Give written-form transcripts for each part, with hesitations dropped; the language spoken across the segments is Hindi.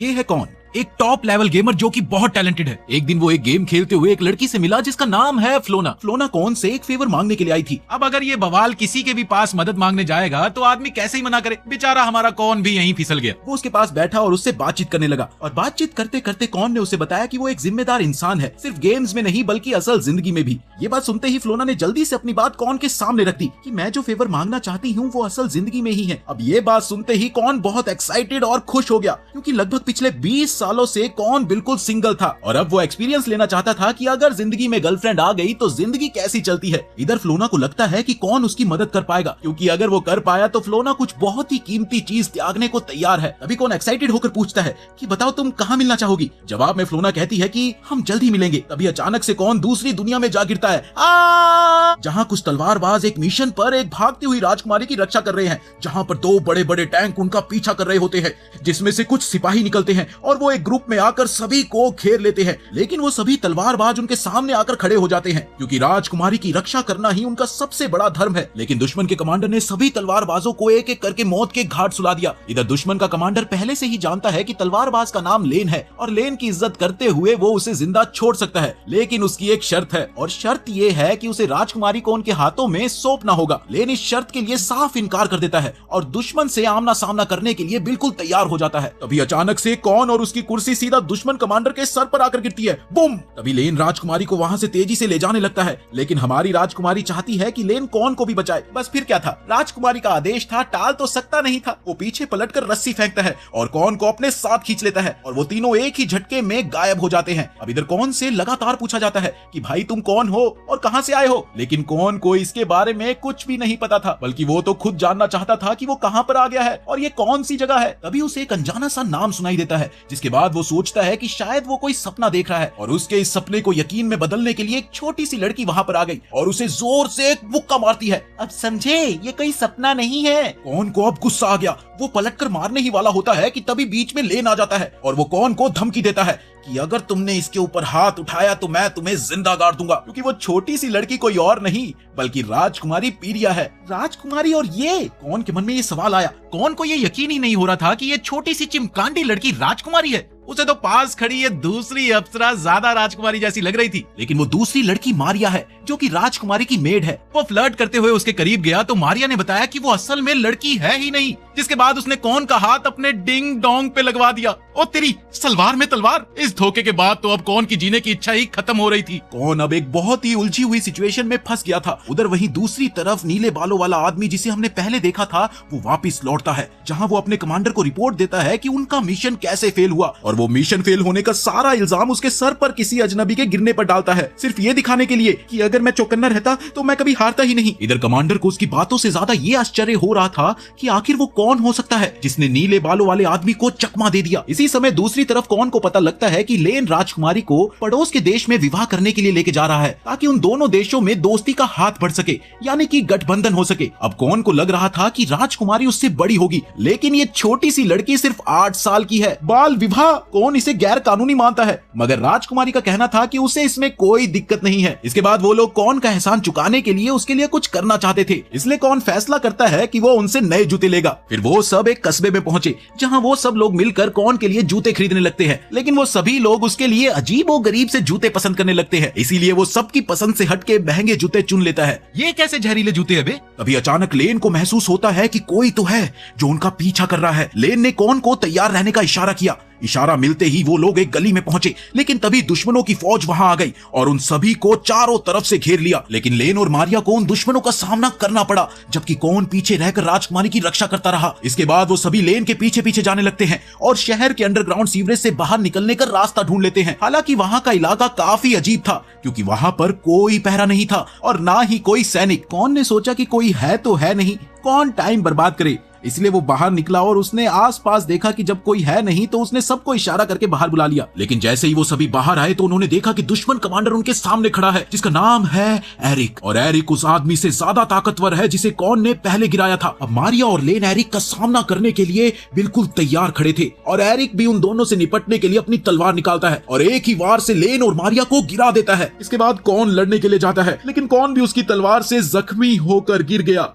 ये है कौन? एक टॉप लेवल गेमर जो कि बहुत टैलेंटेड है। एक दिन वो एक गेम खेलते हुए एक लड़की से मिला जिसका नाम है फ्लोना। फ्लोना कौन से एक फेवर मांगने के लिए आई थी। अब अगर ये बवाल किसी के भी पास मदद मांगने जाएगा तो आदमी कैसे ही मना करे। बेचारा हमारा कौन भी यहीं फिसल गया। वो उसके पास बैठा और उससे बातचीत करने लगा और बातचीत करते करते कौन ने उसे बताया कि वो एक जिम्मेदार इंसान है, सिर्फ गेम्स में नहीं बल्कि असल जिंदगी में भी। ये बात सुनते ही फ्लोना ने जल्दी से अपनी बात कौन के सामने रख दी कि मैं जो फेवर मांगना चाहती हूँ वो असल जिंदगी में ही है। अब ये बात सुनते ही कौन बहुत एक्साइटेड और खुश हो गया क्योंकि लगभग पिछले 20 सालों से कौन बिल्कुल सिंगल था और अब वो एक्सपीरियंस लेना चाहता था कि अगर जिंदगी में गर्लफ्रेंड आ गई तो जिंदगी कैसी चलती है। इधर फ्लोना को लगता है कि कौन उसकी मदद कर पाएगा क्योंकि अगर वो कर पाया तो फ्लोना कुछ बहुत ही कीमती चीज त्यागने को तैयार है। तभी कौन एक्साइटेड होकर पूछता है कि बताओ तुम कहाँ मिलना चाहोगी। जवाब में फ्लोना कहती है कि हम जल्द ही मिलेंगे। तभी अचानक से कौन दूसरी दुनिया में जा गिरता है जहाँ कुछ तलवारबाज एक मिशन पर एक भागती हुई राजकुमारी की रक्षा कर रहे हैं, जहाँ पर 2 बड़े बड़े टैंक उनका पीछा कर रहे होते हैं जिसमें से कुछ सिपाही निकलते हैं और वो एक ग्रुप में आकर सभी को घेर लेते हैं। लेकिन वो सभी तलवारबाज उनके सामने आकर खड़े हो जाते हैं क्योंकि राजकुमारी की रक्षा करना ही उनका सबसे बड़ा धर्म है। लेकिन दुश्मन के कमांडर ने सभी तलवारबाजों को एक एक करके मौत के घाट सुला दिया। इधर दुश्मन का कमांडर पहले से ही जानता है कि तलवारबाज का नाम लेन है और लेन की इज्जत करते हुए वो उसे जिंदा छोड़ सकता है, लेकिन उसकी एक शर्त है और शर्त ये है कि उसे राजकुमारी को उनके हाथों में सौंपना होगा। लेन इस शर्त के लिए साफ इनकार कर देता है और दुश्मन से आमना सामना करने के लिए बिल्कुल तैयार हो जाता है। तभी अचानक से कौन और उसकी कुर्सी सीधा दुश्मन कमांडर के सर पर आकर गिरती है। बूम! तभी लेन राजकुमारी को वहां से तेजी से ले जाने लगता है, लेकिन हमारी राजकुमारी चाहती है कि लेन कौन को भी बचाए। बस फिर क्या था, राजकुमारी का आदेश था, टाल तो सकता नहीं था। वो पीछे पलटकर रस्सी फेंकता है और कौन को अपने साथ खींच लेता है और वो तीनों एक ही झटके में गायब हो जाते हैं। अब इधर कौन से लगातार पूछा जाता है कि भाई तुम कौन हो और कहां से आए हो, लेकिन कौन को इसके बारे में कुछ भी नहीं पता था, बल्कि वो तो खुद जानना चाहता था कि वो कहां पर आ गया है और ये कौन सी जगह है। तभी उसे एक अनजाना सा नाम सुनाई देता है, जिसके बाद वो सोचता है कि शायद वो कोई सपना देख रहा है और उसके इस सपने को यकीन में बदलने के लिए एक छोटी सी लड़की वहां पर आ गई और उसे जोर से एक मुक्का मारती है। अब समझे ये कोई सपना नहीं है। कौन को अब गुस्सा आ गया, वो पलटकर मारने ही वाला होता है कि तभी बीच में लेन आ जाता है और वो कौन को धमकी देता है कि अगर तुमने इसके ऊपर हाथ उठाया तो मैं तुम्हें जिंदा गाड़ दूंगा, क्योंकि वो छोटी सी लड़की कोई और नहीं बल्कि राजकुमारी पीरिया है। राजकुमारी और ये कौन के मन में ये सवाल आया। कौन को ये यकीन ही नहीं हो रहा था कि ये छोटी सी चिमकांडी लड़की राजकुमारी है। उसे तो पास खड़ी ये दूसरी अप्सरा ज्यादा राजकुमारी जैसी लग रही थी, लेकिन वो दूसरी लड़की मारिया है जो कि राजकुमारी की मेड है। वो फ्लर्ट करते हुए उसके करीब गया तो मारिया ने बताया कि वो असल में लड़की है ही नहीं, जिसके बाद उसने कौन का हाथ अपने डिंग डोंग पे लगवा दिया। ओ तेरी सलवार में तलवार। इस धोखे के बाद तो अब कौन की जीने की इच्छा ही खत्म हो रही थी। कौन अब एक बहुत ही उलझी हुई सिचुएशन में फंस गया था। उधर वहीं दूसरी तरफ नीले बालों वाला आदमी जिसे हमने पहले देखा था वो वापिस लौटता है, जहाँ वो अपने कमांडर को रिपोर्ट देता है कि उनका मिशन कैसे फेल हुआ और वो मिशन फेल होने का सारा इल्जाम उसके सर पर किसी अजनबी के गिरने पर डालता है, सिर्फ ये दिखाने के लिए कि अगर मैं चौकन्ना रहता तो मैं कभी हारता ही नहीं। इधर कमांडर को उसकी बातों से ज्यादा ये आश्चर्य हो रहा था कि आखिर वो कौन हो सकता है जिसने नीले बालों वाले आदमी को चकमा दे दिया। इसी समय दूसरी तरफ कौन को पता लगता है कि लेन राजकुमारी को पड़ोस के देश में विवाह करने के लिए लेके जा रहा है ताकि उन दोनों देशों में दोस्ती का हाथ बढ़ सके, यानी कि गठबंधन हो सके। अब कौन को लग रहा था कि राजकुमारी उससे बड़ी होगी, लेकिन ये छोटी सी लड़की सिर्फ 8 साल की है। बाल विवाह कौन इसे गैर कानूनी मानता है, मगर राजकुमारी का कहना था कि उसे इसमें कोई दिक्कत नहीं है। इसके बाद वो लोग कौन का एहसान चुकाने के लिए उसके लिए कुछ करना चाहते थे, इसलिए कौन फैसला करता है कि वो उनसे नए जूते लेगा। फिर वो सब एक कस्बे में पहुंचे जहां वो सब लोग मिलकर कौन के लिए जूते खरीदने लगते हैं, लेकिन वो सभी लोग उसके लिए अजीबोगरीब से जूते पसंद करने लगते हैं, इसीलिए वो सबकी पसंद से हटके महंगे जूते चुन लेता है। ये कैसे जहरीले जूते है बे? तभी अचानक लेन को महसूस होता है कि कोई तो है जो उनका पीछा कर रहा है। लेन ने कौन को तैयार रहने का इशारा किया। इशारा मिलते ही वो लोग एक गली में पहुंचे, लेकिन तभी दुश्मनों की फौज वहां आ गई और उन सभी को चारों तरफ से घेर लिया। लेकिन लेन और मारिया को उन दुश्मनों का सामना करना पड़ा, जबकि कौन पीछे रहकर राजकुमारी की रक्षा करता रहा। इसके बाद वो सभी लेन के पीछे पीछे जाने लगते हैं और शहर के अंडरग्राउंड सीवरेज से बाहर निकलने का रास्ता ढूंढ लेते हैं। हालांकि वहां का इलाका काफी अजीब था क्योंकि वहां पर कोई पहरा नहीं था और ना ही कोई सैनिक। कौन ने सोचा कि कोई है तो है नहीं, कौन टाइम बर्बाद करे, इसलिए वो बाहर निकला और उसने आसपास देखा कि जब कोई है नहीं तो उसने सबको इशारा करके बाहर बुला लिया। लेकिन जैसे ही वो सभी बाहर आए तो उन्होंने देखा कि दुश्मन कमांडर उनके सामने खड़ा है जिसका नाम है एरिक, और एरिक उस आदमी से ज्यादा ताकतवर है जिसे कौन ने पहले गिराया था। अब मारिया और लेन एरिक का सामना करने के लिए बिल्कुल तैयार खड़े थे और एरिक भी उन दोनों से निपटने के लिए अपनी तलवार निकालता है और एक ही वार से लेन और मारिया को गिरा देता है। इसके बाद कौन लड़ने के लिए जाता है, लेकिन कौन भी उसकी तलवार से जख्मी होकर गिर गया।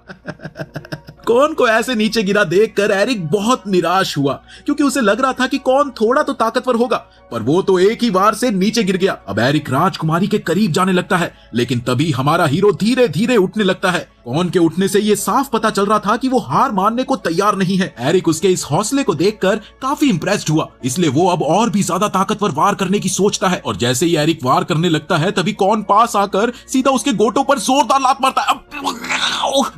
कौन को ऐसे नीचे गिरा देखकर एरिक बहुत निराश हुआ, क्योंकि उसे लग रहा था कि कौन थोड़ा तो ताकतवर होगा, पर वो तो एक ही बार से नीचे गिर गया। अब एरिक राजकुमारी के करीब जाने लगता है, लेकिन तभी हमारा हीरो धीरे धीरे उठने लगता है। कौन के उठने से ये साफ पता चल रहा था कि वो हार मानने को तैयार नहीं है। एरिक उसके इस हौसले को देखकर काफी इंप्रेस्ड हुआ, इसलिए वो अब और भी ज्यादा ताकतवर वार करने की सोचता है। और जैसे ही एरिक वार करने लगता है, तभी कौन पास आकर सीधा उसके गोटों पर जोरदार लात मारता है।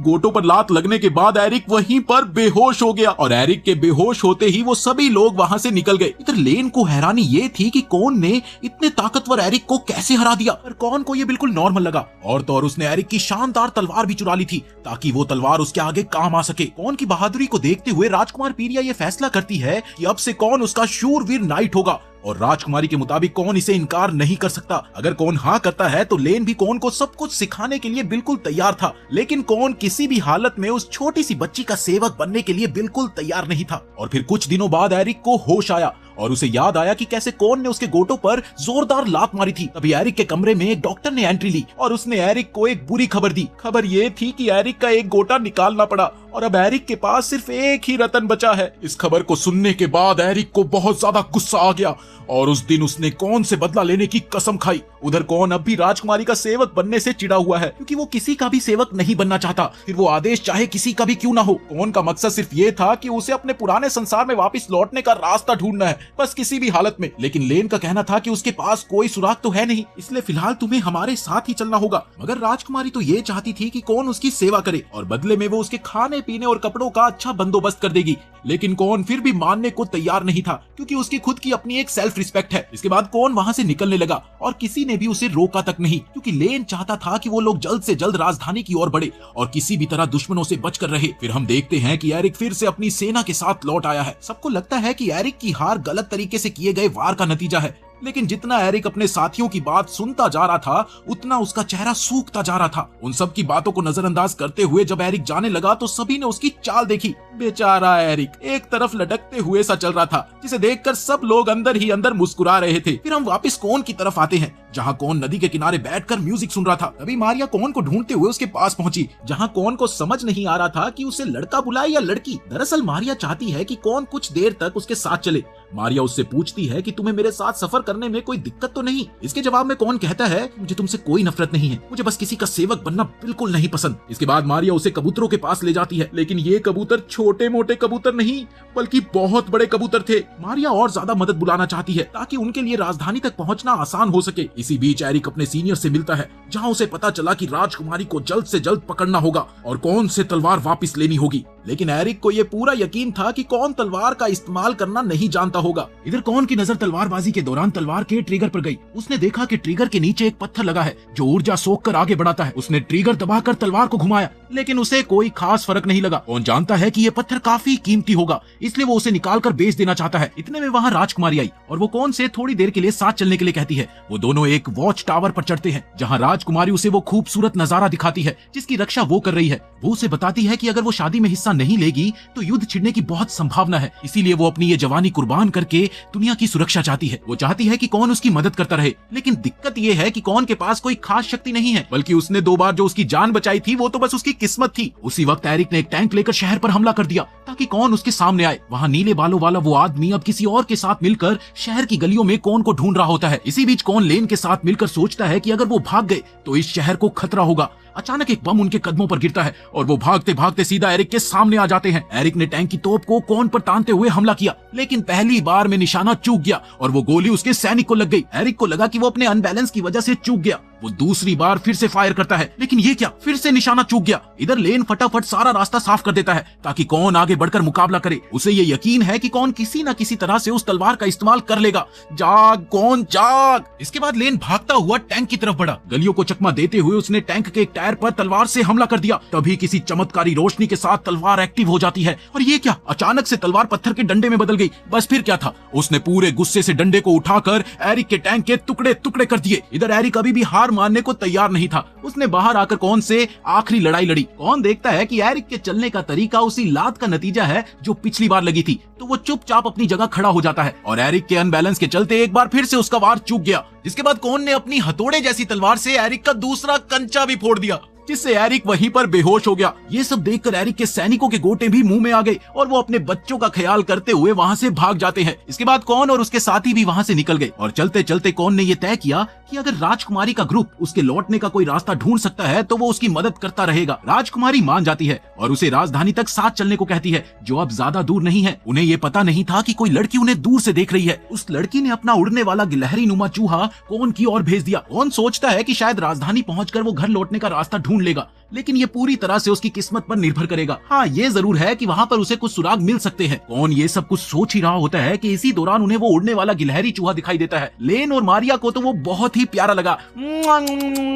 गोटों पर लात लगने के बाद एरिक वहीं पर बेहोश हो गया, और एरिक के बेहोश होते ही वो सभी लोग वहां से निकल गए। इधर लेन को हैरानी ये थी कि कौन ने इतने ताकतवर एरिक को कैसे हरा दिया, पर कौन को ये बिल्कुल नॉर्मल लगा। और तो और उसने एरिक की शानदार तलवार भी चुरा ली थी, ताकि वो तलवार उसके आगे काम आ सके। कौन की बहादुरी को देखते हुए राजकुमार पीरिया ये फैसला करती है कि अब से कौन उसका शूरवीर नाइट होगा, और राजकुमारी के मुताबिक कौन इसे इनकार नहीं कर सकता। अगर कौन हाँ करता है तो लेन भी कौन को सब कुछ सिखाने के लिए बिल्कुल तैयार था, लेकिन कौन किसी भी हालत में उस छोटी सी बच्ची का सेवक बनने के लिए बिल्कुल तैयार नहीं था। और फिर कुछ दिनों बाद एरिक को होश आया और उसे याद आया कि कैसे कौन ने उसके गोटों पर जोरदार लात मारी थी। तभी एरिक के कमरे में एक डॉक्टर ने एंट्री ली और उसने एरिक को एक बुरी खबर दी। खबर ये थी कि एरिक का एक गोटा निकालना पड़ा और अब एरिक के पास सिर्फ एक ही रतन बचा है। इस खबर को सुनने के बाद एरिक को बहुत ज्यादा गुस्सा आ गया और उस दिन उसने कौन से बदला लेने की कसम खाई। उधर कौन अब भी राजकुमारी का सेवक बनने से चिढ़ा हुआ है, क्योंकि वो किसी का भी सेवक नहीं बनना चाहता, फिर वो आदेश चाहे किसी का भी क्यों ना हो। कौन का मकसद सिर्फ ये था कि उसे अपने पुराने संसार में वापस लौटने का रास्ता ढूंढना है, बस किसी भी हालत में। लेकिन लेन का कहना था कि उसके पास कोई सुराग तो है नहीं, इसलिए फिलहाल तुम्हें हमारे साथ ही चलना होगा। मगर राजकुमारी तो ये चाहती थी कि कौन उसकी सेवा करे और बदले में वो उसके खाने पीने और कपड़ों का अच्छा बंदोबस्त कर देगी। लेकिन कौन फिर भी मानने को तैयार नहीं था, क्योंकि उसकी खुद की अपनी एक सेल्फ रिस्पेक्ट है। इसके बाद कौन वहां से निकलने लगा और किसी ने भी उसे रोका तक नहीं, क्योंकि लेन चाहता था कि वो लोग जल्द से जल्द राजधानी की ओर बढ़े और किसी भी तरह दुश्मनों से बचकर रहे। फिर हम देखते हैं कि एरिक फिर से अपनी सेना के साथ लौट आया है। सबको लगता है कि एरिक की हार गलत तरीके से किए गए वार का नतीजा है, लेकिन जितना एरिक अपने साथियों की बात सुनता जा रहा था, उतना उसका चेहरा सूखता जा रहा था। उन सब की बातों को नजरअंदाज करते हुए जब एरिक जाने लगा तो सभी ने उसकी चाल देखी। बेचारा एरिक एक तरफ लटकते हुए सा चल रहा था, जिसे देखकर सब लोग अंदर ही अंदर मुस्कुरा रहे थे। फिर हम वापस कौन की तरफ आते हैं, जहाँ कौन नदी के किनारे बैठकर म्यूजिक सुन रहा था। तभी मारिया कौन को ढूंढते हुए उसके पास पहुंची, जहाँ कौन को समझ नहीं आ रहा था कि उसे लड़का बुलाए या लड़की। दरअसल मारिया चाहती है कि कौन कुछ देर तक उसके साथ चले। मारिया उससे पूछती है कि तुम्हें मेरे साथ सफर करने में कोई दिक्कत तो नहीं। इसके जवाब में कौन कहता है, मुझे तुमसे कोई नफरत नहीं है, मुझे बस किसी का सेवक बनना बिल्कुल नहीं पसंद। इसके बाद मारिया उसे कबूतरों के पास ले जाती है, लेकिन ये कबूतर छोटे मोटे कबूतर नहीं बल्कि बहुत बड़े कबूतर थे। मारिया और ज्यादा मदद बुलाना चाहती है ताकि उनके लिए राजधानी तक पहुंचना आसान हो सके। इसी बीच एरिक अपने सीनियर से मिलता है, जहां उसे पता चला कि राजकुमारी को जल्द से जल्द पकड़ना होगा और कौन से तलवार वापस लेनी होगी। लेकिन एरिक को यह पूरा यकीन था कि कौन तलवार का इस्तेमाल करना नहीं जानता होगा। इधर कौन की नजर तलवारबाजी के दौरान तलवार के ट्रिगर पर गई। उसने देखा कि ट्रिगर के नीचे एक पत्थर लगा है जो ऊर्जा सोखकर आगे बढ़ाता है। उसने ट्रिगर दबाकर तलवार को घुमाया, लेकिन उसे कोई खास फर्क नहीं लगा। कौन जानता है कि यह पत्थर काफी कीमती होगा, इसलिए वो उसे निकालकर बेच देना चाहता है। इतने में वहाँ राजकुमारी आई और वो कौन से थोड़ी देर के लिए साथ चलने के लिए कहती है। वो दोनों एक वॉच टावर पर चढ़ते हैं, जहाँ राजकुमारी उसे वो खूबसूरत नजारा दिखाती है जिसकी रक्षा वो कर रही है। वो उसे बताती है कि अगर वो शादी में हिस्सा नहीं लेगी तो युद्ध छिड़ने की बहुत संभावना है, इसीलिए वो अपनी ये जवानी कुर्बान करके दुनिया की सुरक्षा चाहती है। वो चाहती है कि कौन उसकी मदद करता रहे, लेकिन दिक्कत ये है कि कौन के पास कोई खास शक्ति नहीं है, बल्कि उसने 2 बार जो उसकी जान बचाई थी वो तो बस उसकी किस्मत थी। उसी वक्त एरिक ने एक टैंक लेकर शहर पर हमला कर दिया ताकि कौन उसके सामने आए। वहाँ नीले बालों वाला वो आदमी अब किसी और के साथ मिलकर शहर की गलियों में कौन को ढूंढ रहा होता है। इसी बीच कौन लेन के साथ मिलकर सोचता है कि अगर वो भाग गए तो इस शहर को खतरा होगा। अचानक एक बम उनके कदमों पर गिरता है और वो भागते भागते सीधा एरिक के सामने आ जाते हैं। एरिक ने टैंक की तोप को कौन पर तानते हुए हमला किया, लेकिन पहली बार में निशाना चूक गया और वो गोली उसके सैनिक को लग गई। एरिक को लगा कि वो अपने अनबैलेंस की वजह से चूक गया। वो दूसरी बार फिर से फायर करता है, लेकिन ये क्या, फिर से निशाना चूक गया। इधर लेन फटाफट सारा रास्ता साफ कर देता है ताकि कौन आगे बढ़कर मुकाबला करे। उसे ये यकीन है कि कौन किसी न किसी तरह से उस तलवार का इस्तेमाल कर लेगा। जाग कौन जाग। इसके बाद लेन भागता हुआ टैंक की तरफ बढ़ा। गलियों को चकमा देते हुए उसने टैंक के एक टायर पर तलवार से हमला कर दिया। तभी किसी चमत्कारी रोशनी के साथ तलवार एक्टिव हो जाती है और ये क्या, अचानक से तलवार पत्थर के डंडे में बदल गई। बस फिर क्या था, उसने पूरे गुस्से से डंडे को उठाकर एरिक के टैंक के टुकड़े टुकड़े कर दिए। इधर एरिक अभी भी हार मानने को तैयार नहीं था। उसने बाहर आकर कौन से आखिरी लड़ाई लड़ी। कौन देखता है कि एरिक के चलने का तरीका उसी लात का नतीजा है जो पिछली बार लगी थी, तो वो चुपचाप अपनी जगह खड़ा हो जाता है और एरिक के अनबैलेंस के चलते एक बार फिर से उसका वार चूक गया। जिसके बाद कौन ने अपनी हथौड़े जैसी तलवार से एरिक का दूसरा कंचा भी फोड़ दिया। जिससे एरिक वहीं पर बेहोश हो गया। ये सब देखकर एरिक के सैनिकों के गोटे भी मुंह में आ गए और वो अपने बच्चों का ख्याल करते हुए वहाँ से भाग जाते हैं। इसके बाद कौन और उसके साथी भी वहाँ से निकल गए और चलते चलते कौन ने ये तय किया कि अगर राजकुमारी का ग्रुप उसके लौटने का कोई रास्ता ढूंढ सकता है तो वो उसकी मदद करता रहेगा। राजकुमारी मान जाती है और उसे राजधानी तक साथ चलने को कहती है, जो अब ज्यादा दूर नहीं है। उन्हें ये पता नहीं था कि कोई लड़की उन्हें दूर से देख रही है। उस लड़की ने अपना उड़ने वाला गिलहरी नुमा चूहा कौन की ओर भेज दिया। कौन सोचता है कि शायद राजधानी पहुंचकर वो घर लौटने का रास्ता ढूंढ लेगा, लेकिन ये पूरी तरह से उसकी किस्मत पर निर्भर करेगा। हाँ, ये जरूर है कि वहाँ पर उसे कुछ सुराग मिल सकते हैं। कौन ये सब कुछ सोच ही रहा होता है कि इसी दौरान उन्हें वो उड़ने वाला गिलहरी चूहा दिखाई देता है। लेन और मारिया को तो वो बहुत ही प्यारा लगा।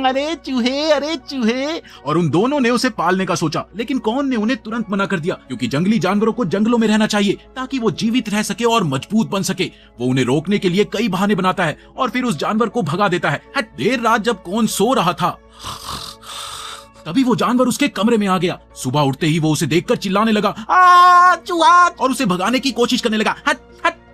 अरे चूहे, और उन दोनों ने उसे पालने का सोचा, लेकिन कौन ने उन्हें तुरंत मना कर दिया, क्योंकि जंगली जानवरों को जंगलों में रहना चाहिए ताकि वो जीवित रह सके और मजबूत बन सके। वो उन्हें रोकने के लिए कई बहाने बनाता है और फिर उस जानवर को भगा देता है। देर रात जब कौन सो रहा था, तभी वो जानवर उसके कमरे में आ गया। सुबह उठते ही वो उसे देखकर चिल्लाने लगा, चूहा, और उसे भगाने की कोशिश करने लगा। हट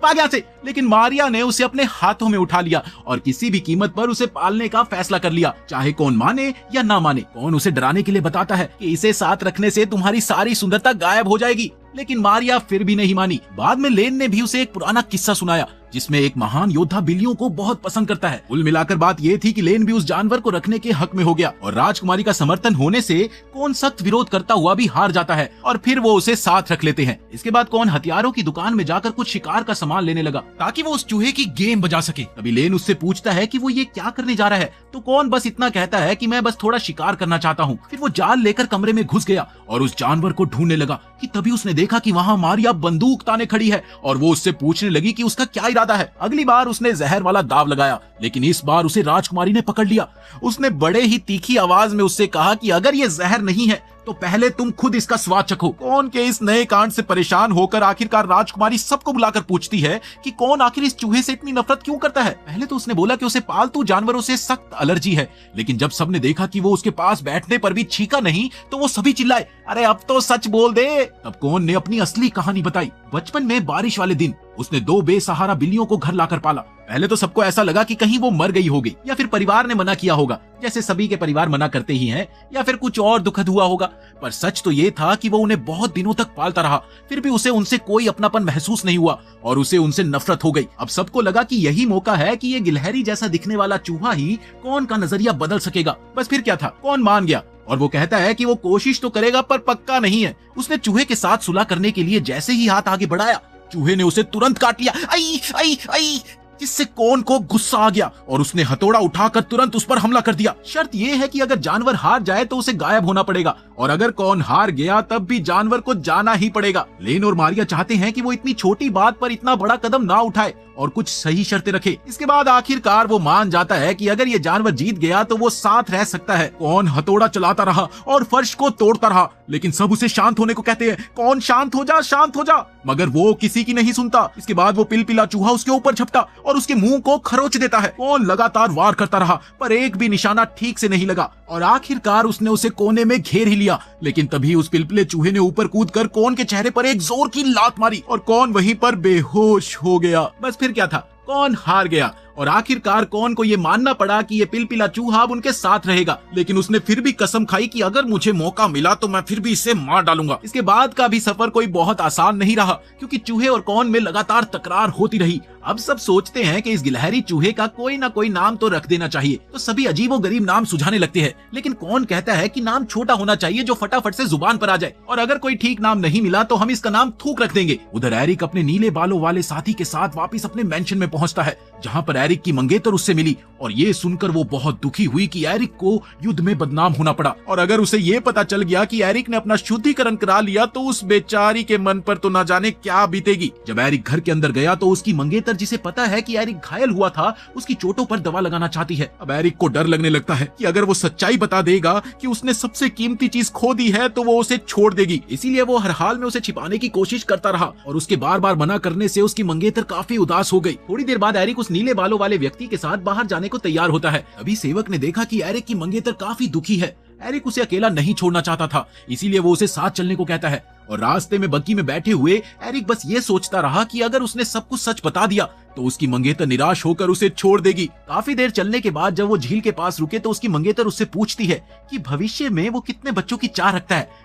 भाग यहाँ से। लेकिन मारिया ने उसे अपने हाथों में उठा लिया और किसी भी कीमत पर उसे पालने का फैसला कर लिया, चाहे कौन माने या ना माने। कौन उसे डराने के लिए बताता है कि इसे साथ रखने से तुम्हारी सारी सुंदरता गायब हो जाएगी, लेकिन मारिया फिर भी नहीं मानी। बाद में लेन ने भी उसे एक पुराना किस्सा सुनाया जिसमें एक महान योद्धा बिल्लियों को बहुत पसंद करता है। कुल मिलाकर बात ये थी कि लेन भी उस जानवर को रखने के हक में हो गया और राजकुमारी का समर्थन होने से कौन सख्त विरोध करता हुआ भी हार जाता है और फिर वो उसे साथ रख लेते हैं। इसके बाद कौन हथियारों की दुकान में जाकर कुछ शिकार का सामान लेने लगा ताकि वो उस चूहे की गेम बजा सके। तभी लेन उससे पूछता है कि वो ये क्या करने जा रहा है, तो कौन बस इतना कहता है कि मैं बस थोड़ा शिकार करना चाहता हूँ। फिर वो जाल लेकर कमरे में घुस गया और उस जानवर को ढूंढने लगा कि तभी उसने देखा कि वहाँ मारिया बंदूक ताने खड़ी है और वो उससे पूछने लगी कि उसका क्या इरादा है। अगली बार उसने जहर वाला दाव लगाया, लेकिन इस बार उसे राजकुमारी ने पकड़ लिया। उसने बड़े ही तीखी आवाज में उससे कहा कि अगर ये जहर नहीं है तो पहले तुम खुद इसका स्वाद चखो। कौन के इस नए कांड से परेशान होकर आखिरकार राजकुमारी सबको बुलाकर पूछती है कि कौन आखिर इस चूहे से इतनी नफरत क्यों करता है। पहले तो उसने बोला कि उसे पालतू जानवरों से सख्त एलर्जी है, लेकिन जब सबने देखा कि वो उसके पास बैठने पर भी छींका नहीं तो वो सभी चिल्लाए, अरे अब तो सच बोल दे। तब कौन ने अपनी असली कहानी बताई। बचपन में बारिश वाले दिन उसने 2 बेसहारा बिल्लियों को घर लाकर पाला। पहले तो सबको ऐसा लगा कि कहीं वो मर गई होगी या फिर परिवार ने मना किया होगा, जैसे सभी के परिवार मना करते ही हैं, या फिर कुछ और दुखद हुआ होगा। पर सच तो ये था कि वो उन्हें बहुत दिनों तक पालता रहा, फिर भी उसे उनसे कोई अपनापन महसूस नहीं हुआ और उसे उनसे नफरत हो गई। अब सबको लगा कि यही मौका है कि ये गिलहरी जैसा दिखने वाला चूहा ही कौन का नजरिया बदल सकेगा। बस फिर क्या था, कौन मान गया और वो कहता है कि वो कोशिश तो करेगा पर पक्का नहीं है। उसने चूहे के साथ सुलह करने के लिए जैसे ही हाथ आगे बढ़ाया, चूहे ने उसे तुरंत काट लिया। आई आई आई, जिससे कौन को गुस्सा आ गया और उसने हथौड़ा उठाकर तुरंत उस पर हमला कर दिया। शर्त यह है कि अगर जानवर हार जाए तो उसे गायब होना पड़ेगा और अगर कौन हार गया तब भी जानवर को जाना ही पड़ेगा। लेन और मारिया चाहते हैं कि वो इतनी छोटी बात पर इतना बड़ा कदम ना उठाए और कुछ सही शर्तें रखे। इसके बाद आखिरकार वो मान जाता है कि अगर ये जानवर जीत गया तो वो साथ रह सकता है। कौन हथौड़ा चलाता रहा और फर्श को तोड़ता रहा, लेकिन सब उसे शांत होने को कहते हैं, कौन शांत हो जा, शांत हो जा, मगर वो किसी की नहीं सुनता। इसके बाद वो पिलपिला चूहा उसके ऊपर झपटा और उसके मुंह को खरोच देता है। कौन लगातार वार करता रहा पर एक भी निशाना ठीक से नहीं लगा और आखिरकार उसने उसे कोने में घेर ही लिया। लेकिन तभी उस पिलपिले चूहे ने ऊपर कूदकर कौन के चेहरे पर एक जोर की लात मारी और कौन वहीं पर बेहोश हो गया। बस फिर क्या था, कौन हार गया और आखिरकार कौन को ये मानना पड़ा कि ये पिलपिला चूहा अब उनके साथ रहेगा। लेकिन उसने फिर भी कसम खाई कि अगर मुझे मौका मिला तो मैं फिर भी इसे मार डालूंगा। इसके बाद का भी सफर कोई बहुत आसान नहीं रहा, क्योंकि चूहे और कौन में लगातार तकरार होती रही। अब सब सोचते हैं कि इस गिलहरी चूहे का कोई ना कोई नाम तो रख देना चाहिए, तो सभी अजीबोगरीब नाम सुझाने लगते हैं। लेकिन कौन कहता है कि नाम छोटा होना चाहिए जो फटाफट से जुबान पर आ जाए, और अगर कोई ठीक नाम नहीं मिला तो हम इसका नाम थूक रख देंगे। उधर एरिक अपने नीले बालों वाले साथी के साथ वापिस अपने मेंशन में पहुंचता है, जहाँ पर एरिक की मंगेतर उससे मिली और ये सुनकर वो बहुत दुखी हुई कि एरिक को युद्ध में बदनाम होना पड़ा। और अगर उसे ये पता चल गया कि एरिक ने अपना शुद्धिकरण करा लिया तो उस बेचारी के मन पर तो ना जाने क्या बीतेगी। जब एरिक घर के अंदर गया तो उसकी मंगेतर, जिसे पता है कि एरिक घायल हुआ था, उसकी चोटों पर दवा लगाना चाहती है। अब एरिक को डर लगने लगता है कि अगर वो सच्चाई बता देगा कि उसने सबसे कीमती चीज खो दी है तो वो उसे छोड़ देगी। इसीलिए वो हर हाल में उसे छिपाने की कोशिश करता रहा और उसके बार बार मना करने से उसकी मंगेतर काफी उदास हो गई। थोड़ी देर बाद एरिक उस नीले बालों वाले व्यक्ति के साथ बाहर जाने को तैयार होता है। अभी सेवक ने देखा कि एरिक की मंगेतर काफी दुखी है। एरिक उसे अकेला नहीं छोड़ना चाहता था, इसीलिए वो उसे साथ चलने को कहता है और रास्ते में बग्गी में बैठे हुए एरिक बस ये सोचता रहा कि अगर उसने सब कुछ सच बता दिया तो उसकी मंगेतर निराश होकर उसे छोड़ देगी। काफी देर चलने के बाद जब वो झील के पास रुके तो उसकी मंगेतर उससे पूछती है कि भविष्य में वो कितने बच्चों की चाह रखता है।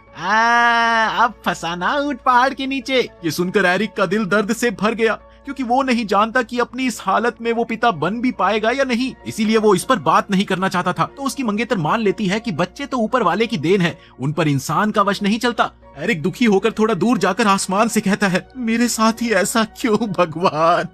अब फसाना ऊंट पहाड़ के नीचे। ये सुनकर एरिक का दिल दर्द से भर गया, क्योंकि वो नहीं जानता कि अपनी इस हालत में वो पिता बन भी पाएगा या नहीं। इसीलिए वो इस पर बात नहीं करना चाहता था। तो उसकी मंगेतर मान लेती है कि बच्चे तो ऊपर वाले की देन है, उन पर इंसान का वश नहीं चलता। एरिक दुखी होकर थोड़ा दूर जाकर आसमान से कहता है, मेरे साथ ही ऐसा क्यों भगवान।